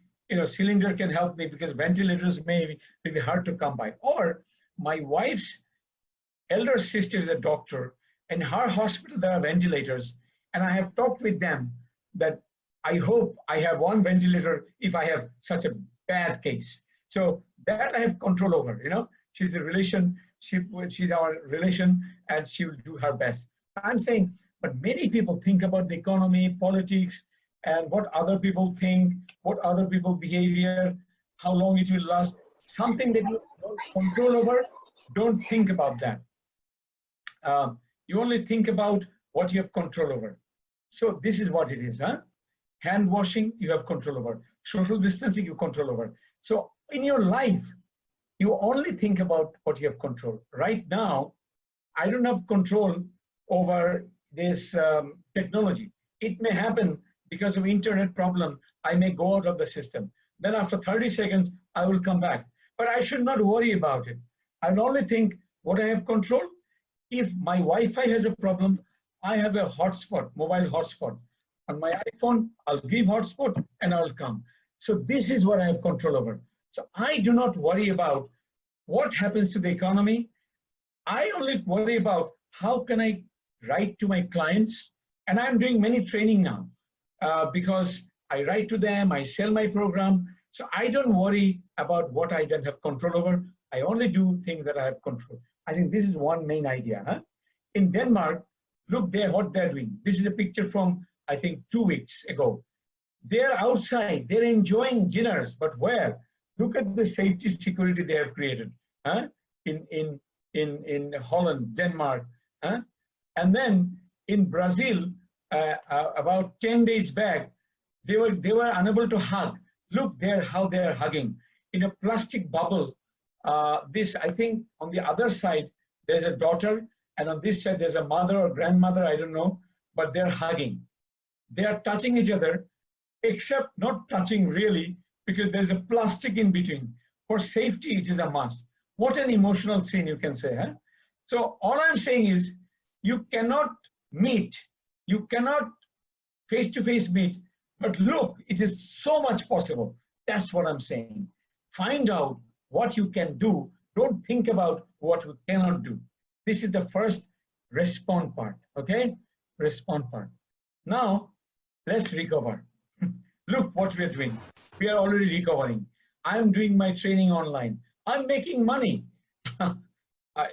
cylinder can help me, because ventilators may be hard to come by. Or my wife's elder sister is a doctor, and her hospital there are ventilators, and I have talked with them that I hope I have one ventilator if I have such a bad case. So that I have control over. She's a relation, she's our relation, and she will do her best. I'm saying, but many people think about the economy, politics, and what other people think, what other people behavior, how long it will last. Something that you don't control over, don't think about that. You only think about what you have control over. So this is what it is, huh? Hand washing, you have control over. Social distancing, you control over. So in your life, you only think about what you have control. Right now, I don't have control over this technology. It may happen because of internet problem, I may go out of the system. Then after 30 seconds, I will come back. But I should not worry about it. I will only think what I have control. If my Wi-Fi has a problem, I have a hotspot, mobile hotspot. On my iPhone, I'll give hotspot and I'll come. So this is what I have control over. So I do not worry about what happens to the economy. I only worry about how can I write to my clients. And I'm doing many training now because I write to them, I sell my program. So I don't worry about what I don't have control over. I only do things that I have control. I think this is one main idea. Huh? In Denmark, look there what they're doing. This is a picture from I think 2 weeks ago. They're outside, they're enjoying dinners, but where? Look at the safety security they have created, huh? In Holland, Denmark, huh? And then in Brazil, about 10 days back, they were unable to hug. Look there how they are hugging in a plastic bubble. This, I think, on the other side there's a daughter, and on this side there's a mother or grandmother, I don't know, but they're hugging. They are touching each other, except not touching really, because there's a plastic in between. For safety, it is a must. What an emotional scene, you can say, huh? So all I'm saying is, you cannot meet, you cannot face-to-face meet, but look, it is so much possible. That's what I'm saying. Find out what you can do. Don't think about what you cannot do. This is the first respond part, okay? Respond part. Now, let's recover. Look what we are doing. We are already recovering. I'm doing my training online. I'm making money.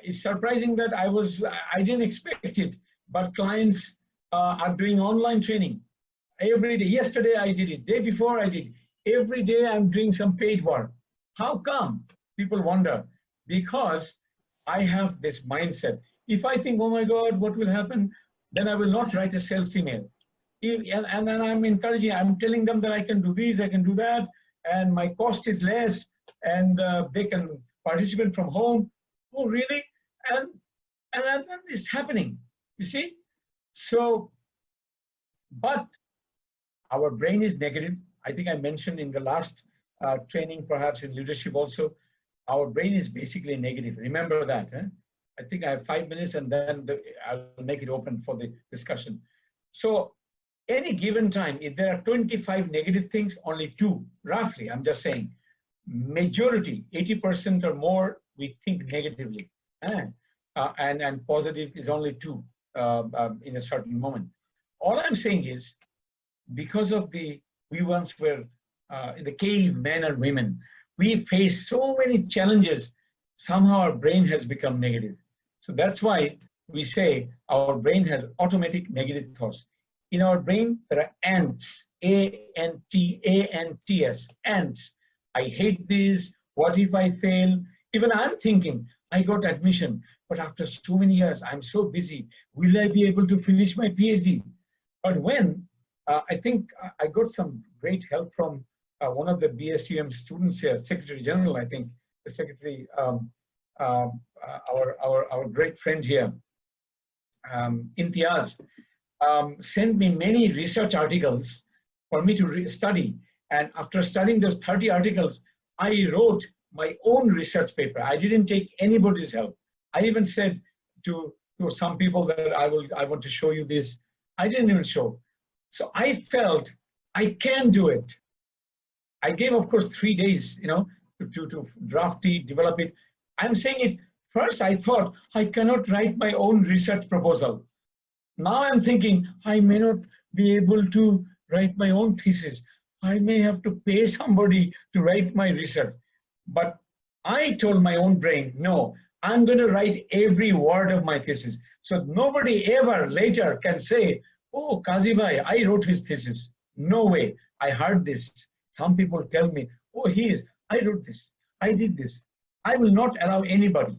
It's surprising that I didn't expect it, but clients are doing online training every day. Yesterday I did it, day before I did. Every day I'm doing some paid work. How come? People wonder. Because I have this mindset. If I think, oh my God, what will happen? Then I will not write a sales email. And then I'm encouraging, I'm telling them that I can do this, I can do that, and my cost is less, and they can participate from home. Oh, really? And then it's happening, you see? So, but our brain is negative. I think I mentioned in the last training, perhaps in leadership also, our brain is basically negative. Remember that. Huh? I think I have 5 minutes, and then I'll make it open for the discussion. So any given time, if there are 25 negative things, only 2, roughly, I'm just saying, majority, 80% or more, we think negatively. And positive is only 2 in a certain moment. All I'm saying is, because of we once were in the cave, men and women, we face so many challenges, somehow our brain has become negative. So that's why we say our brain has automatic negative thoughts. In our brain, there are ants, A-N-T-S, ants. I hate this, what if I fail? Even I'm thinking, I got admission, but after so many years, I'm so busy. Will I be able to finish my PhD? But when, I think I got some great help from one of the BSUM students here, Secretary General, I think, the Secretary, our great friend here, Imtiaz, sent me many research articles for me to study. And after studying those 30 articles, I wrote my own research paper. I didn't take anybody's help. I even said to some people that I want to show you this. I didn't even show. So I felt I can do it. I gave, of course, 3 days, you know, to draft it, develop it. I'm saying it first. I thought I cannot write my own research proposal. Now I'm thinking I may not be able to write my own thesis. I may have to pay somebody to write my research. But I told my own brain, no, I'm going to write every word of my thesis. So nobody ever later can say, oh, Qazi bhai, I wrote his thesis. No way. I heard this. Some people tell me, oh, I wrote this. I did this. I will not allow anybody.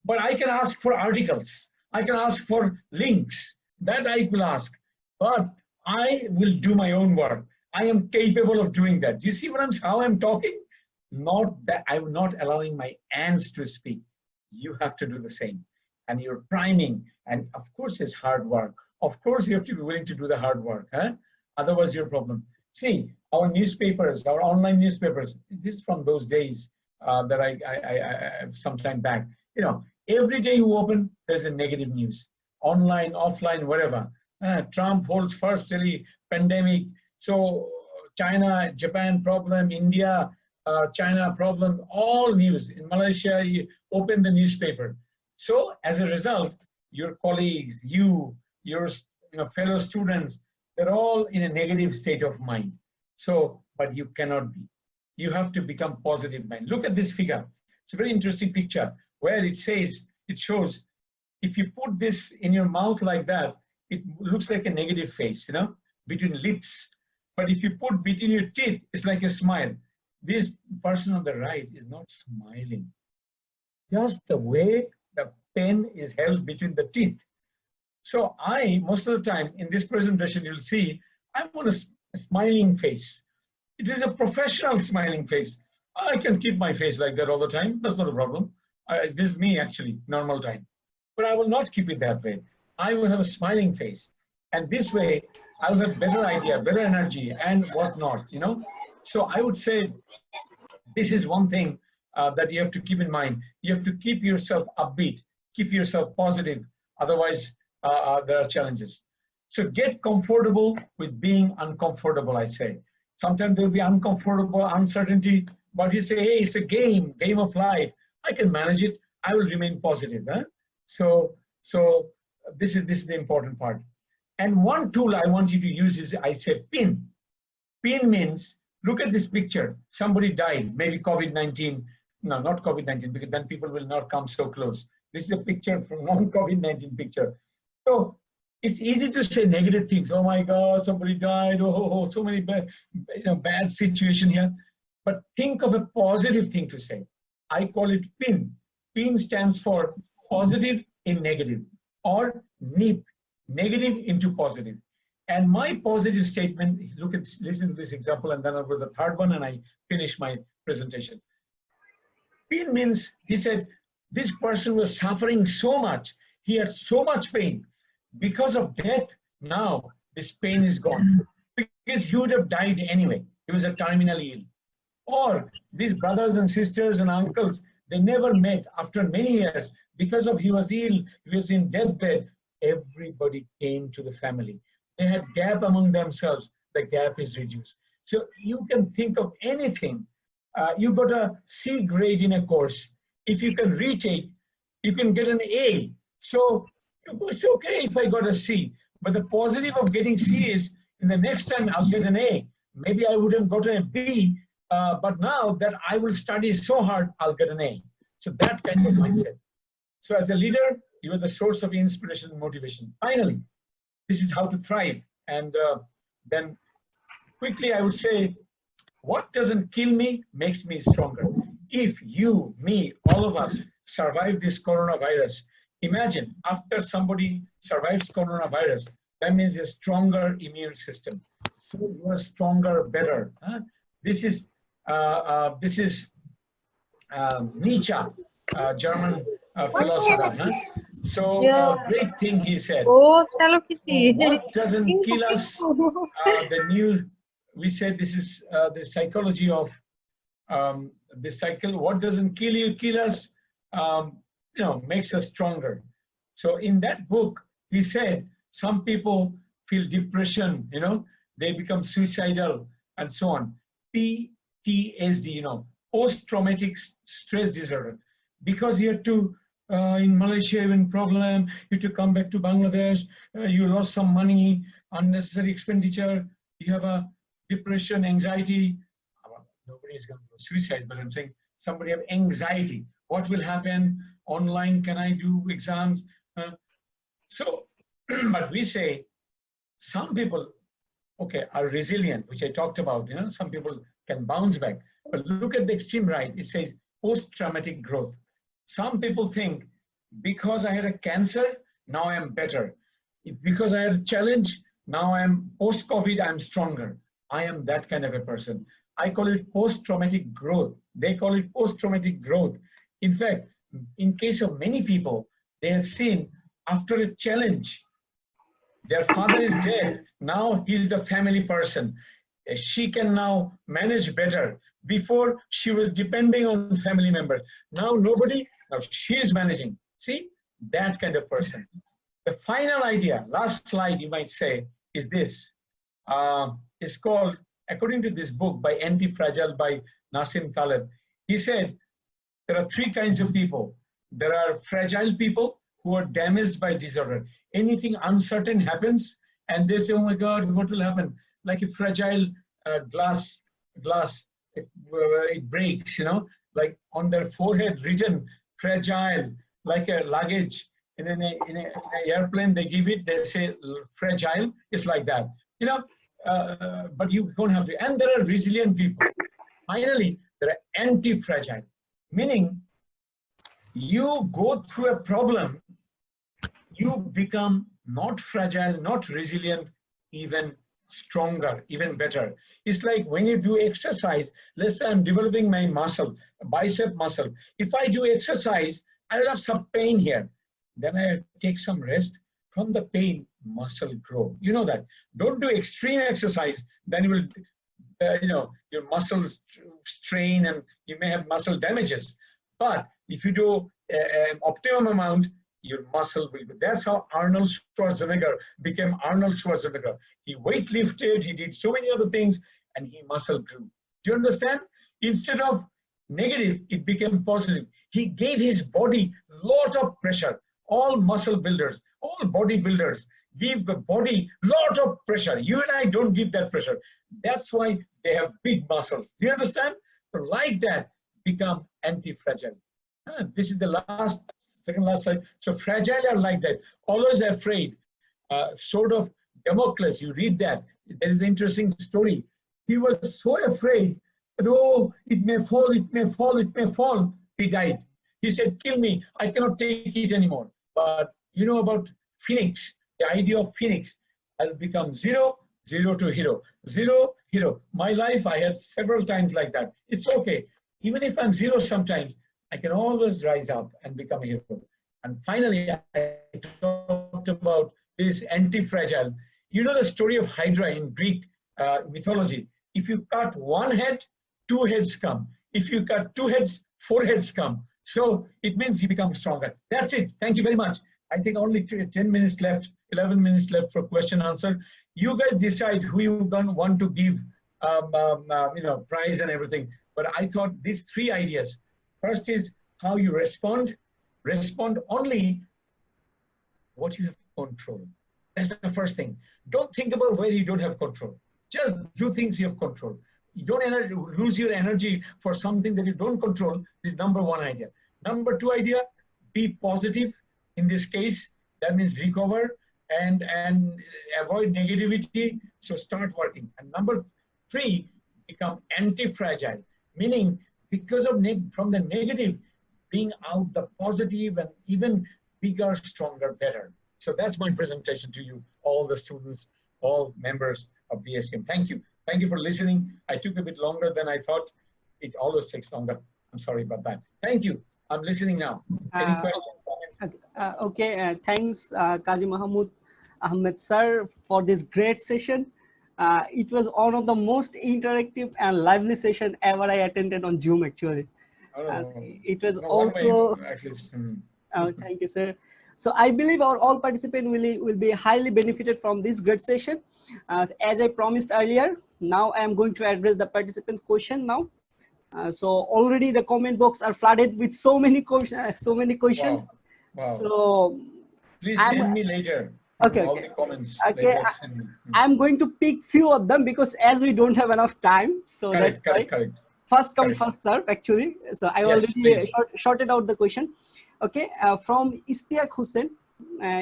But I can ask for articles. I can ask for links. That I will ask. But I will do my own work. I am capable of doing that. Do you see how I'm talking? Not that I'm not allowing my ants to speak. You have to do the same. And you're priming. And of course, it's hard work. Of course, you have to be willing to do the hard work. Huh? Otherwise, your problem. See, our newspapers, our online newspapers, this is from those days that I some time back. You know, every day you open, there's a negative news. Online, offline, whatever. Trump holds first really pandemic. So China, Japan problem, India, China problem, all news. In Malaysia, you open the newspaper. So as a result, your colleagues, your fellow students, they're all in a negative state of mind. So, but you cannot be. You have to become positive mind. Look at this figure. It's a very interesting picture where it shows, if you put this in your mouth like that, it looks like a negative face, you know. between lips. But if you put between your teeth, it's like a smile. This person on the right is not smiling. Just the way the pen is held between the teeth. So most of the time in this presentation, you'll see I'm on a smiling face. It is a professional smiling face. I can keep my face like that all the time. That's not a problem. This is me actually, normal time. But I will not keep it that way. I will have a smiling face. And this way, I will have better idea, better energy, and whatnot, you know. So I would say this is one thing that you have to keep in mind. You have to keep yourself upbeat, keep yourself positive. Otherwise, there are challenges. So get comfortable with being uncomfortable, I say. Sometimes there'll be uncomfortable, uncertainty, but you say, hey, it's a game of life. I can manage it. I will remain positive. Huh? So this is the important part. And one tool I want you to use is, I say, PIN. PIN means, look at this picture. Somebody died, maybe COVID-19. No, not COVID-19, because then people will not come so close. This is a picture from non-COVID-19 picture. So it's easy to say negative things. Oh my God, somebody died. Oh, so many bad situation here. But think of a positive thing to say. I call it PIN. PIN stands for positive in negative, or NIP, negative into positive. And my positive statement, listen to this example, and then I'll go to the third one and I finish my presentation. PIN means, he said, this person was suffering so much. He had so much pain. Because of death, now this pain is gone. Because he would have died anyway. He was a terminally ill. Or these brothers and sisters and uncles, they never met after many years. Because of he was ill, he was in deathbed. Everybody came to the family. They had gap among themselves. The gap is reduced. So you can think of anything. You got a C grade in a course. If you can retake, you can get an A. So it's okay if I got a C. But the positive of getting C is, in the next time I'll get an A. Maybe I would have gotten a B, but now that I will study so hard, I'll get an A. So that kind of mindset. So as a leader, you are the source of inspiration and motivation. Finally, this is how to thrive. And then quickly, I would say, what doesn't kill me makes me stronger. If you, me, all of us survive this coronavirus, imagine after somebody survives coronavirus, that means a stronger immune system. So you are stronger, better. Huh? This is Nietzsche, German philosopher. Huh? So great thing he said. Oh, Hello Kitty. What doesn't kill us? We said this is the psychology of the cycle. What doesn't kill you, kill us, makes us stronger. So in that book, he said some people feel depression, they become suicidal and so on. PTSD, post-traumatic stress disorder, because you had to in Malaysia, even problem, you had to come back to Bangladesh, you lost some money, unnecessary expenditure, you have a depression, anxiety. Nobody is going to suicide, but I'm saying somebody have anxiety. What will happen? Online, can I do exams? But we say some people, okay, are resilient, which I talked about. Some people can bounce back. But look at the extreme right. It says post-traumatic growth. Some people think because I had a cancer, now I am better. Because I had a challenge, now I am post-COVID, I'm stronger. I am that kind of a person. I call it post-traumatic growth. They call it post-traumatic growth. In fact, in case of many people, they have seen after a challenge, their father is dead. Now he's the family person. She can now manage better. Before she was depending on family members. Now nobody, now she is managing. See, that kind of person. The final idea, last slide you might say, is this. It's called, according to this book by Anti-Fragile by Nassim Taleb, he said, there are three kinds of people. There are fragile people who are damaged by disorder. Anything uncertain happens and they say, oh my God, what will happen? Like a fragile glass, it breaks, like on their forehead written, fragile, like a luggage. In an airplane, they give it, they say fragile, it's like that. but you don't have to. And there are resilient people. Finally, there are anti-fragile, meaning you go through a problem, you become not fragile, not resilient, even stronger, even better. It's like when you do exercise, let's say I'm developing my muscle, bicep muscle. If I do exercise, I will have some pain here. Then I take some rest. From the pain, muscle grow. You know that. Don't do extreme exercise, then you will, your muscles strain and you may have muscle damages. But if you do an optimum amount, your muscle will. That's how Arnold Schwarzenegger became Arnold Schwarzenegger. He weightlifted, he did so many other things, and he muscle grew. Do you understand? Instead of negative, it became positive. He gave his body lot of pressure. All muscle builders, all bodybuilders give the body lot of pressure. You and I don't give that pressure. That's why they have big muscles. Do you understand? So like that, become anti-fragile. This is the second last slide. So fragile are like that, always afraid. Sword of Damocles, you read that. There is an interesting story. He was so afraid that, oh, it may fall, it may fall, it may fall. He died. He said, kill me, I cannot take it anymore. But you know about Phoenix, the idea of Phoenix. I'll become zero, zero to hero, zero, hero. My life, I had several times like that. It's okay. Even if I'm zero sometimes, I can always rise up and become a hero. And finally, I talked about this anti-fragile. You know the story of Hydra in Greek mythology. If you cut one head, two heads come. If you cut two heads, four heads come. So it means you become stronger. That's it. Thank you very much. I think only 10 minutes left, 11 minutes left for question answer. You guys decide who you want to give prize and everything. But I thought these three ideas. First is how you respond. Respond only what you have control. That's the first thing. Don't think about where you don't have control. Just do things you have control. You don't lose your energy for something that you don't control. This is number one idea. Number two idea, be positive. In this case, that means recover and avoid negativity. So start working. And number three, become anti-fragile, meaning because of from the negative, bring out the positive and even bigger, stronger, better. So that's my presentation to you, all the students, all members of BSM. Thank you. Thank you for listening. I took a bit longer than I thought. It always takes longer. I'm sorry about that. Thank you. I'm listening now. Any questions? Thanks, Qazi Ahmed sir, for this great session. It was one of the most interactive and lively session ever I attended on Zoom, actually. It was also. Thank you, sir. So I believe all participants will be highly benefited from this great session. As I promised earlier, now I am going to address the participants' question now. So already the comment box are flooded with so many questions. Wow. Wow. So please send me later. Okay. All the comments. Okay. I'm going to pick few of them because as we don't have enough time, so correct, that's correct. First come, first serve, actually. So I already shorted out the question. Okay, from Istiak Hussain,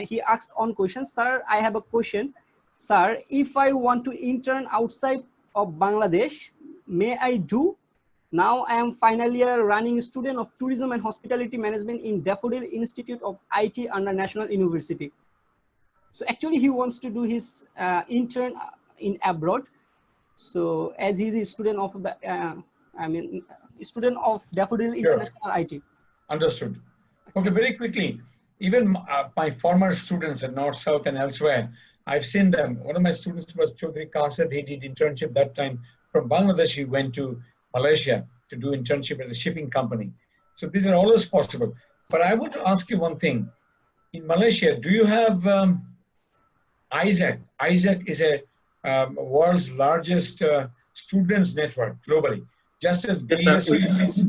he asked on question, sir, I have a question. Sir, if I want to intern outside of Bangladesh, may I do? Now I am final year running student of tourism and hospitality management in Daffodil Institute of IT under National University. So actually he wants to do his intern in abroad. So as he's a student of the, student of Daffodil International IT. Understood. Okay, very quickly, even my former students at North, South and elsewhere, I've seen them. One of my students was Chaudhry Qasid. He did internship that time. From Bangladesh, he went to Malaysia to do internship at a shipping company. So these are always possible. But I want to ask you one thing. In Malaysia, do you have ISAC? ISAC is a world's largest students network globally. Just as BSU is.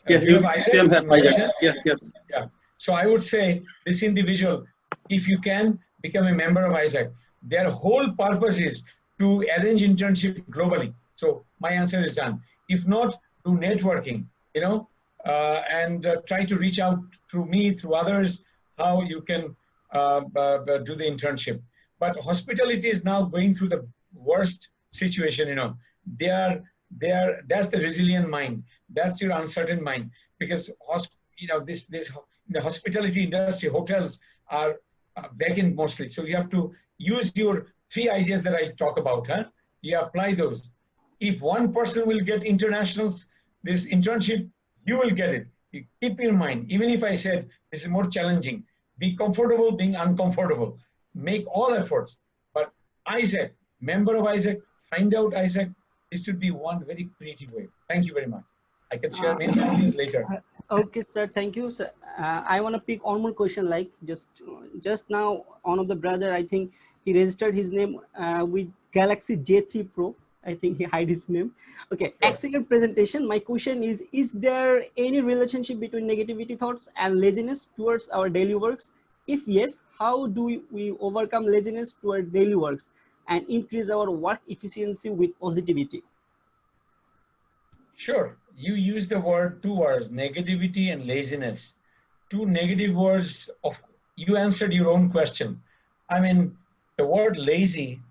Yes, you have ISAC? Yes. Yeah. So I would say this individual, if you can become a member of ISAC, their whole purpose is to arrange internship globally. So my answer is done. If not, do networking, and try to reach out through me, through others, how you can do the internship. But hospitality is now going through the worst situation, that's the resilient mind. That's your uncertain mind. Because, the hospitality industry, hotels are vacant mostly. So you have to use your 3 ideas that I talk about. You apply those. If one person will get internationals, this internship, you will get it. You keep in mind, even if I said this is more challenging, be comfortable being uncomfortable. Make all efforts. But Isaac, member of Isaac, find out Isaac, this should be one very creative way. Thank you very much. I can share many ideas later. Okay, sir. Thank you, sir. I want to pick one more question. Like just now, one of the brother, I think he registered his name with Galaxy J3 Pro. I think he hide his name. Okay. Sure. Excellent presentation. My question is there any relationship between negativity thoughts and laziness towards our daily works? If yes, how do we overcome laziness toward daily works and increase our work efficiency with positivity? Sure. You use the word 2 words, negativity and laziness. 2 negative words you answered your own question. I mean, the word lazy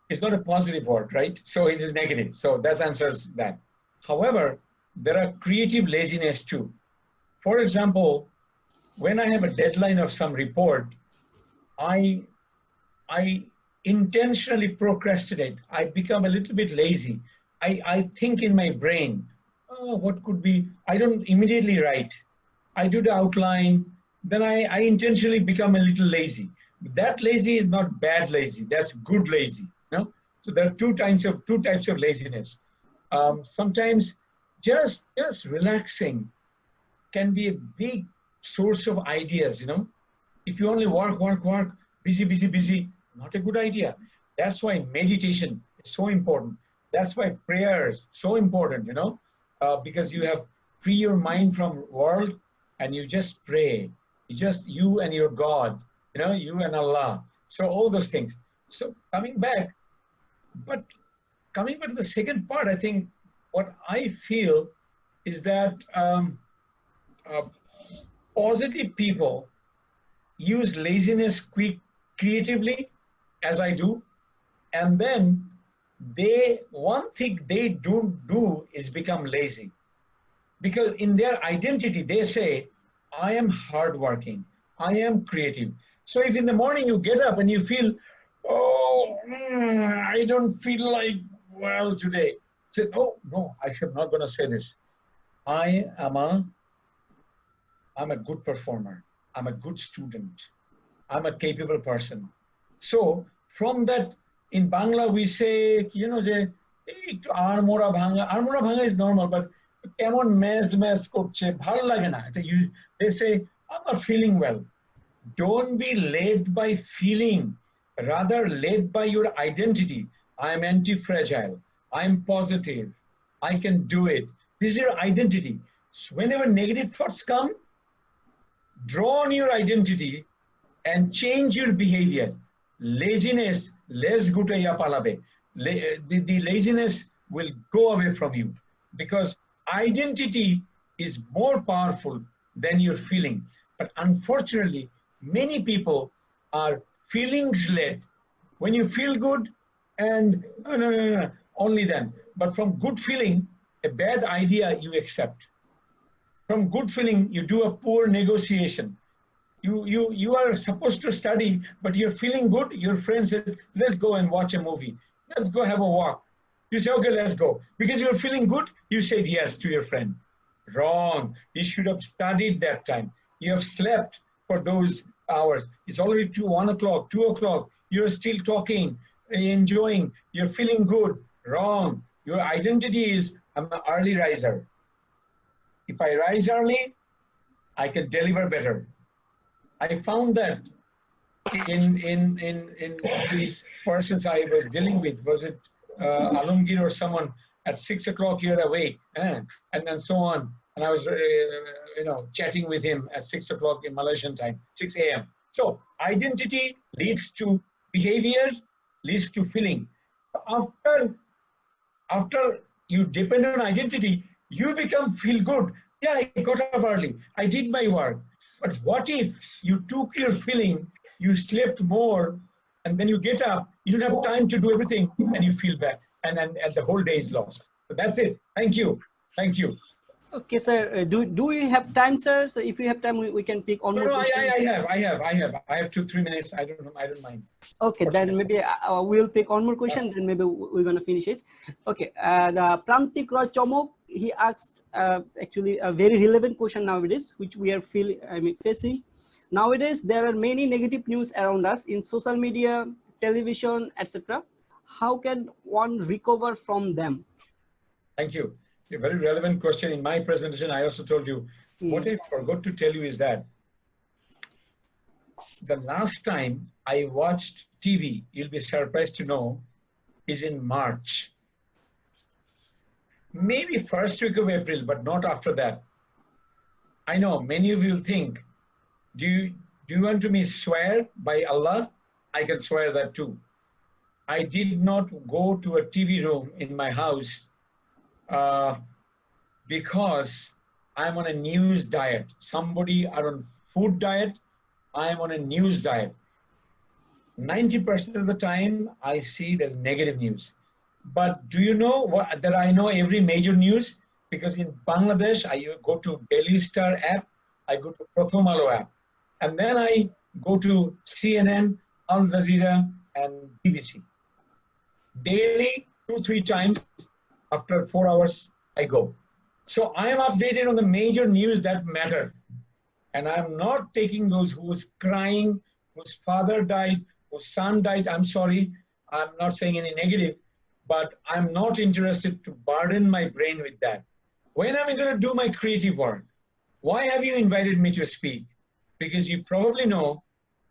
is not a positive word, right? So it is negative. So that answers that. However, there are creative laziness too. For example, when I have a deadline of some report, I intentionally procrastinate. I become a little bit lazy. I think in my brain, oh, what could be? I don't immediately write. I do the outline, then I intentionally become a little lazy. That lazy is not bad lazy. That's good lazy. So there are two types of laziness. Sometimes just relaxing can be a big source of ideas. If you only work, busy, not a good idea. That's why meditation is so important. That's why prayer is so important. Because you have free your mind from world and you just pray. You and your God. You and Allah. So all those things. So coming back to the second part, I think what I feel is that positive people use laziness creatively, as I do, and then one thing they don't do is become lazy. Because in their identity, they say, I am hardworking, I am creative. So if in the morning you get up and you feel, I don't feel like well today. Say, oh no, I should not gonna say this. I'm a good performer. I'm a good student. I'm a capable person. So from that, in Bangla we say, armora bhanga is normal, but kemon mez korche bhalo lage na. They say, I'm not feeling well. Don't be led by feeling, rather led by your identity. I'm anti-fragile. I'm positive. I can do it. This is your identity. So whenever negative thoughts come, draw on your identity and change your behavior. Laziness, less gutaya palabe. The laziness will go away from you because identity is more powerful than your feeling. But unfortunately, many people are feelings led. When you feel good and no, only then. But from good feeling, a bad idea you accept. From good feeling, you do a poor negotiation. You are supposed to study, but you're feeling good. Your friend says, let's go and watch a movie. Let's go have a walk. You say, okay, let's go. Because you're feeling good, you said yes to your friend. Wrong. You should have studied that time. You have slept for those hours. It's already 1 o'clock, 2 o'clock. You're still talking, enjoying. You're feeling good. Wrong. Your identity is, I'm an early riser. If I rise early, I can deliver better. I found that in the persons I was dealing with, was it Alumgir or someone, at 6 o'clock you're awake, and then so on. And I was, chatting with him at 6 o'clock in Malaysian time, 6 a.m. So identity leads to behavior, leads to feeling. After you depend on identity, you become feel good. Yeah, I got up early. I did my work. But what if you took your feeling, you slept more, and then you get up You don't have time to do everything, and you feel bad, and the whole day is lost. So that's it. Thank you. Thank you. Okay, sir. Do we have time, sir? So if you have time, we can pick on more No, questions. I have 2-3 minutes. I don't mind. Okay, then maybe we'll pick one more question, then maybe we're gonna finish it. Okay, the Prantik Roy Chomok, he asked actually a very relevant question nowadays, which we are facing. Nowadays, there are many negative news around us in social media, television, etc. How can one recover from them? Thank you. A very relevant question. In my presentation, I also told you, what I forgot to tell you is that the last time I watched TV, you'll be surprised to know, is in March. Maybe first week of April, but not after that. I know many of you will think, do you want to me swear by Allah? I can swear that too. I did not go to a TV room in my house because I'm on a news diet. Somebody are on food diet, I am on a news diet. 90% of the time I see there's negative news. But do you know that I know every major news? Because in Bangladesh, I go to Daily Star app, I go to Pratham Alo app, and then I go to CNN, Al Jazeera, and BBC. Daily, 2-3 times after 4 hours, I go. So I am updated on the major news that matter. And I'm not taking those who's crying, whose father died, whose son died. I'm sorry, I'm not saying any negative, but I'm not interested to burden my brain with that. When am I going to do my creative work? Why have you invited me to speak? Because you probably know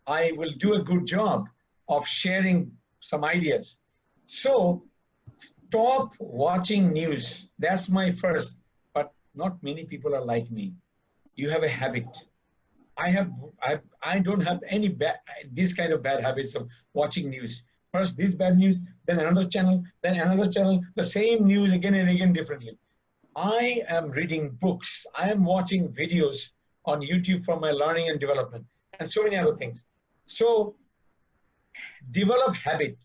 I will do a good job of sharing some ideas. So stop watching news. That's my first, but not many people are like me. You have a habit. I don't have any this kind of bad habits of watching news. First this bad news, then another channel, the same news again and again differently. I am reading books. I am watching videos on YouTube for my learning and development and so many other things. So develop habit.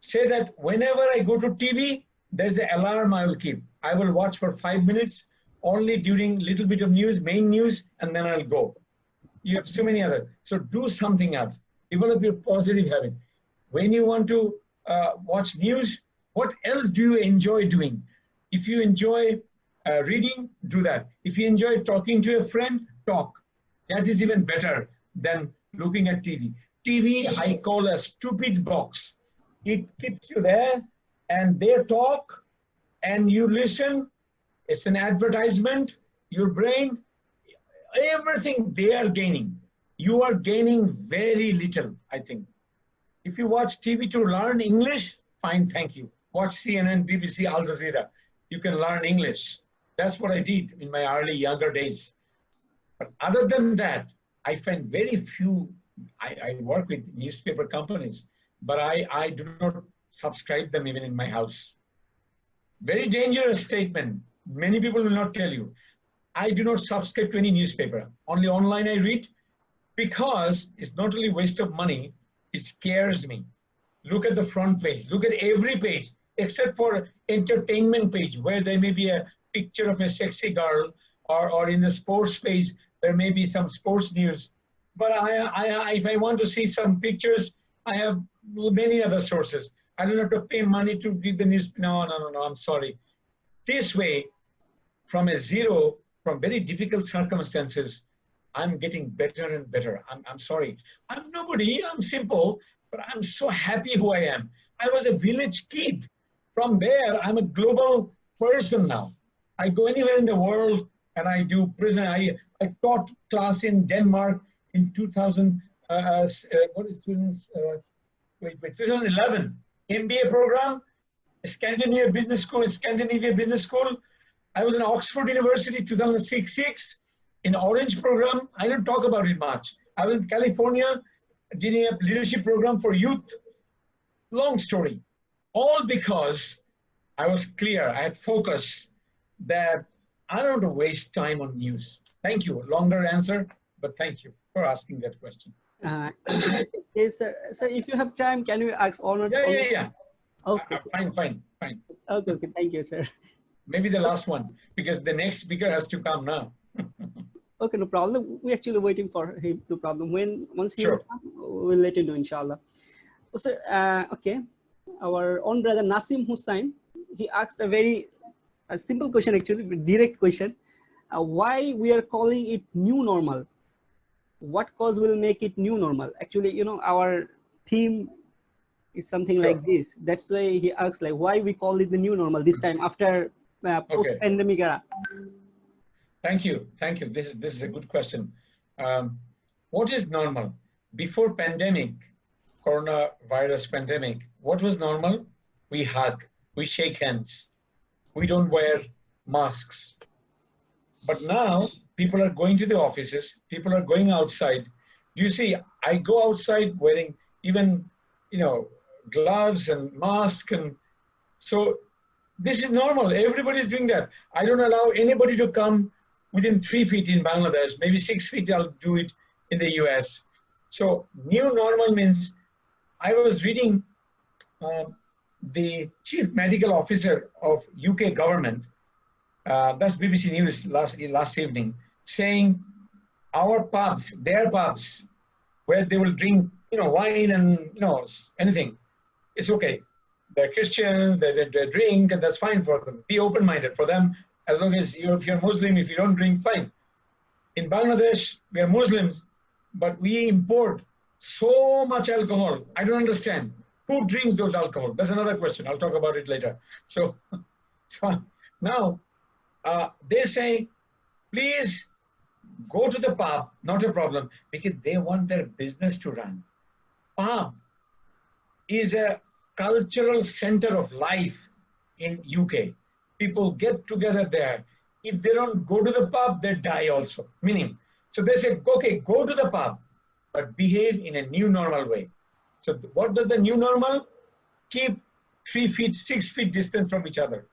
Say that whenever I go to TV, there's an alarm I will keep. I will watch for 5 minutes only during little bit of news, main news, and then I'll go. You have so many other. So do something else. Develop your positive habit. When you want to watch news, what else do you enjoy doing? If you enjoy reading, do that. If you enjoy talking to a friend, talk. That is even better than looking at TV. TV, I call a stupid box. It keeps you there and they talk and you listen. It's an advertisement, your brain, everything they are gaining. You are gaining very little, I think. If you watch TV to learn English, fine, thank you. Watch CNN, BBC, Al Jazeera. You can learn English. That's what I did in my early, younger days. But other than that, I find very few, I work with newspaper companies, but I do not subscribe them even in my house. Very dangerous statement. Many people will not tell you. I do not subscribe to any newspaper. Only online I read because it's not only waste of money, it scares me. Look at the front page. Look at every page except for entertainment page where there may be a picture of a sexy girl or in the sports page, there may be some sports news. But if I want to see some pictures, I have many other sources. I don't have to pay money to read the news. No, I'm sorry. This way, from a zero, from very difficult circumstances, I'm getting better and better. I'm sorry. I'm nobody, I'm simple, but I'm so happy who I am. I was a village kid. From there, I'm a global person now. I go anywhere in the world and I do prison. I taught class in Denmark in 2011, MBA program, Scandinavia Business School. I was in Oxford University 2006 in Orange program. I didn't talk about it much. I was in California, did a leadership program for youth. Long story. All because I was clear, I had focus that I don't want to waste time on news. Thank you. Longer answer, but thank you for asking that question. Yes, sir. Sir, if you have time, can you ask all? Yeah. Okay. Fine. Okay. Thank you, sir. Maybe the last one, because the next speaker has to come now. Okay, no problem. We're actually waiting for him. No problem. Once he will Sure. come, we'll let you know, inshallah. So, okay. Our own brother Nasim Hussain, he asked a simple question, actually, direct question. Why we are calling it new normal? What cause will make it new normal? Actually, you know, our theme is something like this. That's why he asks, like, why we call it the new normal this time after post-pandemic era. Thank you. This is a good question. What is normal? Before pandemic, coronavirus pandemic, what was normal? We hug, we shake hands, we don't wear masks. But now people are going to the offices, people are going outside. Do you see, I go outside wearing even, gloves and mask, and so this is normal. Everybody is doing that. I don't allow anybody to come within 3 feet in Bangladesh, maybe 6 feet I'll do it in the US. So new normal means, I was reading the chief medical officer of UK government, that's BBC News last evening, saying our pubs, their pubs, where they will drink, wine and, anything, it's okay. They're Christians, they drink, and that's fine for them. Be open-minded for them, as long as if you're Muslim, if you don't drink, fine. In Bangladesh, we are Muslims, but we import so much alcohol. I don't understand. Who drinks those alcohol? That's another question. I'll talk about it later. So now they say, please go to the pub, not a problem, because they want their business to run. Pub is a cultural center of life in UK. People get together there. If they don't go to the pub, they die also. Meaning, so they say, okay, go to the pub, but behave in a new normal way. So what does the new normal? Keep 3 feet, 6 feet distance from each other.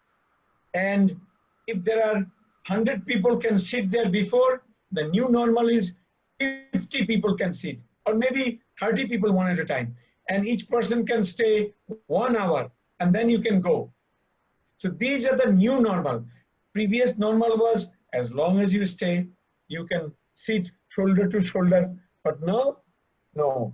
And if there are 100 people can sit there before, the new normal is 50 people can sit, or maybe 30 people one at a time. And each person can stay 1 hour, and then you can go. So these are the new normal. Previous normal was, as long as you stay, you can sit shoulder to shoulder, but now, no.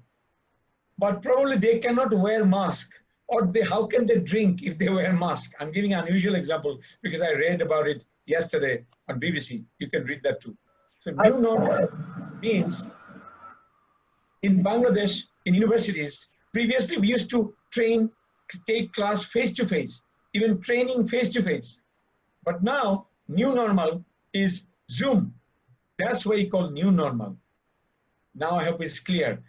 But probably they cannot wear mask, or how can they drink if they wear mask? I'm giving an unusual example because I read about it yesterday on BBC. You can read that too. So new normal means, in Bangladesh, in universities, previously we used to take class face-to-face, even training face-to-face. But now, new normal is Zoom. That's why you call new normal. Now I hope it's clear.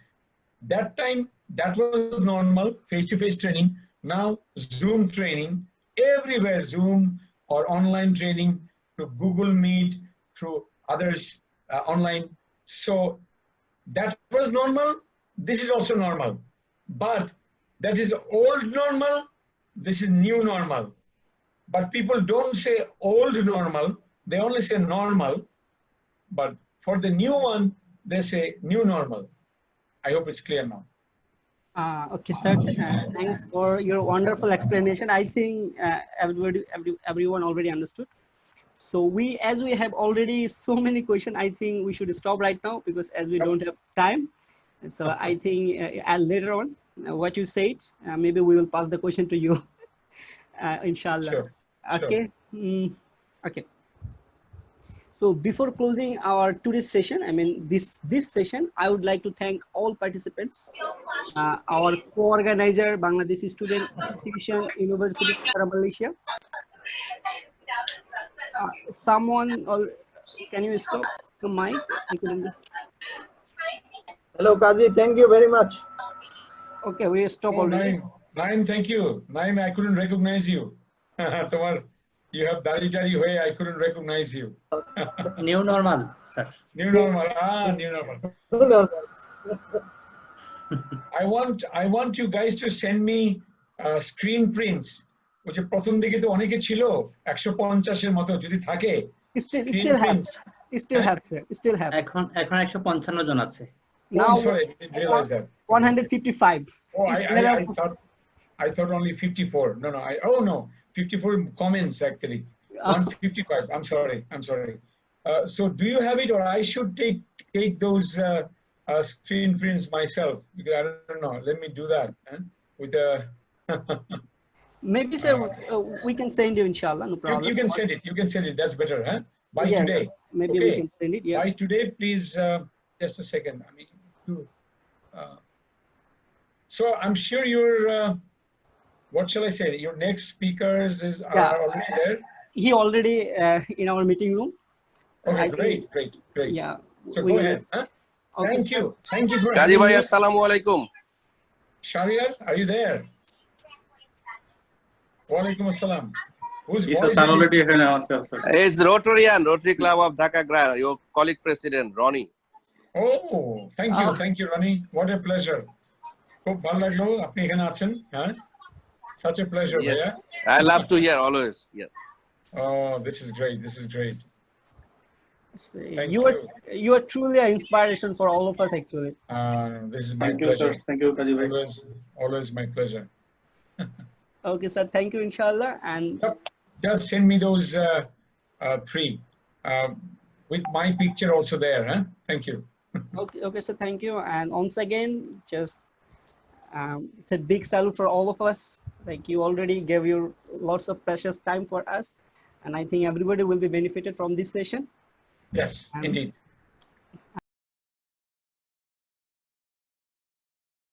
That time, that was normal, face-to-face training. Now, Zoom training, everywhere Zoom or online training through Google Meet, through others online. So that was normal. This is also normal. But that is old normal. This is new normal. But people don't say old normal. They only say normal. But for the new one, they say new normal. I hope it's clear now. Okay, sir. Thanks for your wonderful explanation. I think everyone already understood. So as we have already so many questions, I think we should stop right now, because as we don't have time. So I think later on, what you said, maybe we will pass the question to you, inshallah. Sure. Okay. Okay. So before closing our today's session, I mean this session, I would like to thank all participants, our co-organizer, Bangladeshi Student Association, University of Malaysia. Can you stop the mic? Hello, Qazi. Thank you very much. Okay, we stop already. Naim, thank you. Naim, I couldn't recognize you. You have Darijari way, I couldn't recognize you. New normal, sir. New normal. New normal. New normal. I want you guys to send me screen prints. which প্রথম দিকে তো অনেকে ছিল 150 এর মতো যদি থাকে still have sir, still have এখন 155 জন আছে Now, I'm sorry, I didn't realize that. 155. Oh, It's level of- I thought only 54. No, no, 54 comments actually. 155. I'm sorry. So do you have it, or I should take those screen prints myself? Because I don't know. Let me do that with a. Maybe, sir, we can send you, inshallah, no problem. You can send it. You can send it. That's better, huh? By Yeah, today. maybe Okay. we can send it. Yeah. By today, please. Just a second. I mean, so I'm sure you're. What shall I say? Your next speakers are already there. He already in our meeting room. Okay, I great. Yeah. So go ahead. Huh? Okay, Thank you. Thank you for Qazi having bhai, me. assalamu alaikum. Shahriar, are you there? Walaikum assalam. Whose Yes, voice sir, is it? already এখানে আছে, sir. It's Rotary Club of Dhaka Grand, your colleague president, Ronnie. Oh, thank you, Ronnie. What a pleasure. খুব ভালো লাগলো আপনি এখানে আছেন, হ্যাঁ? Such a pleasure, Yes, Bhaiya. I love to hear always. Yeah. Oh, this is great. Thank You are truly an inspiration for all of us, actually. This is my Thank you, pleasure. sir. Thank you, Qazi bhai. Always my pleasure. Okay, sir. Thank you, inshallah. And Just send me those three with my picture also there, huh? Thank you. okay, sir. Thank you. And once again, just it's a big salute for all of us. Like, you already gave your lots of precious time for us, and I think everybody will be benefited from this session. Yes, indeed.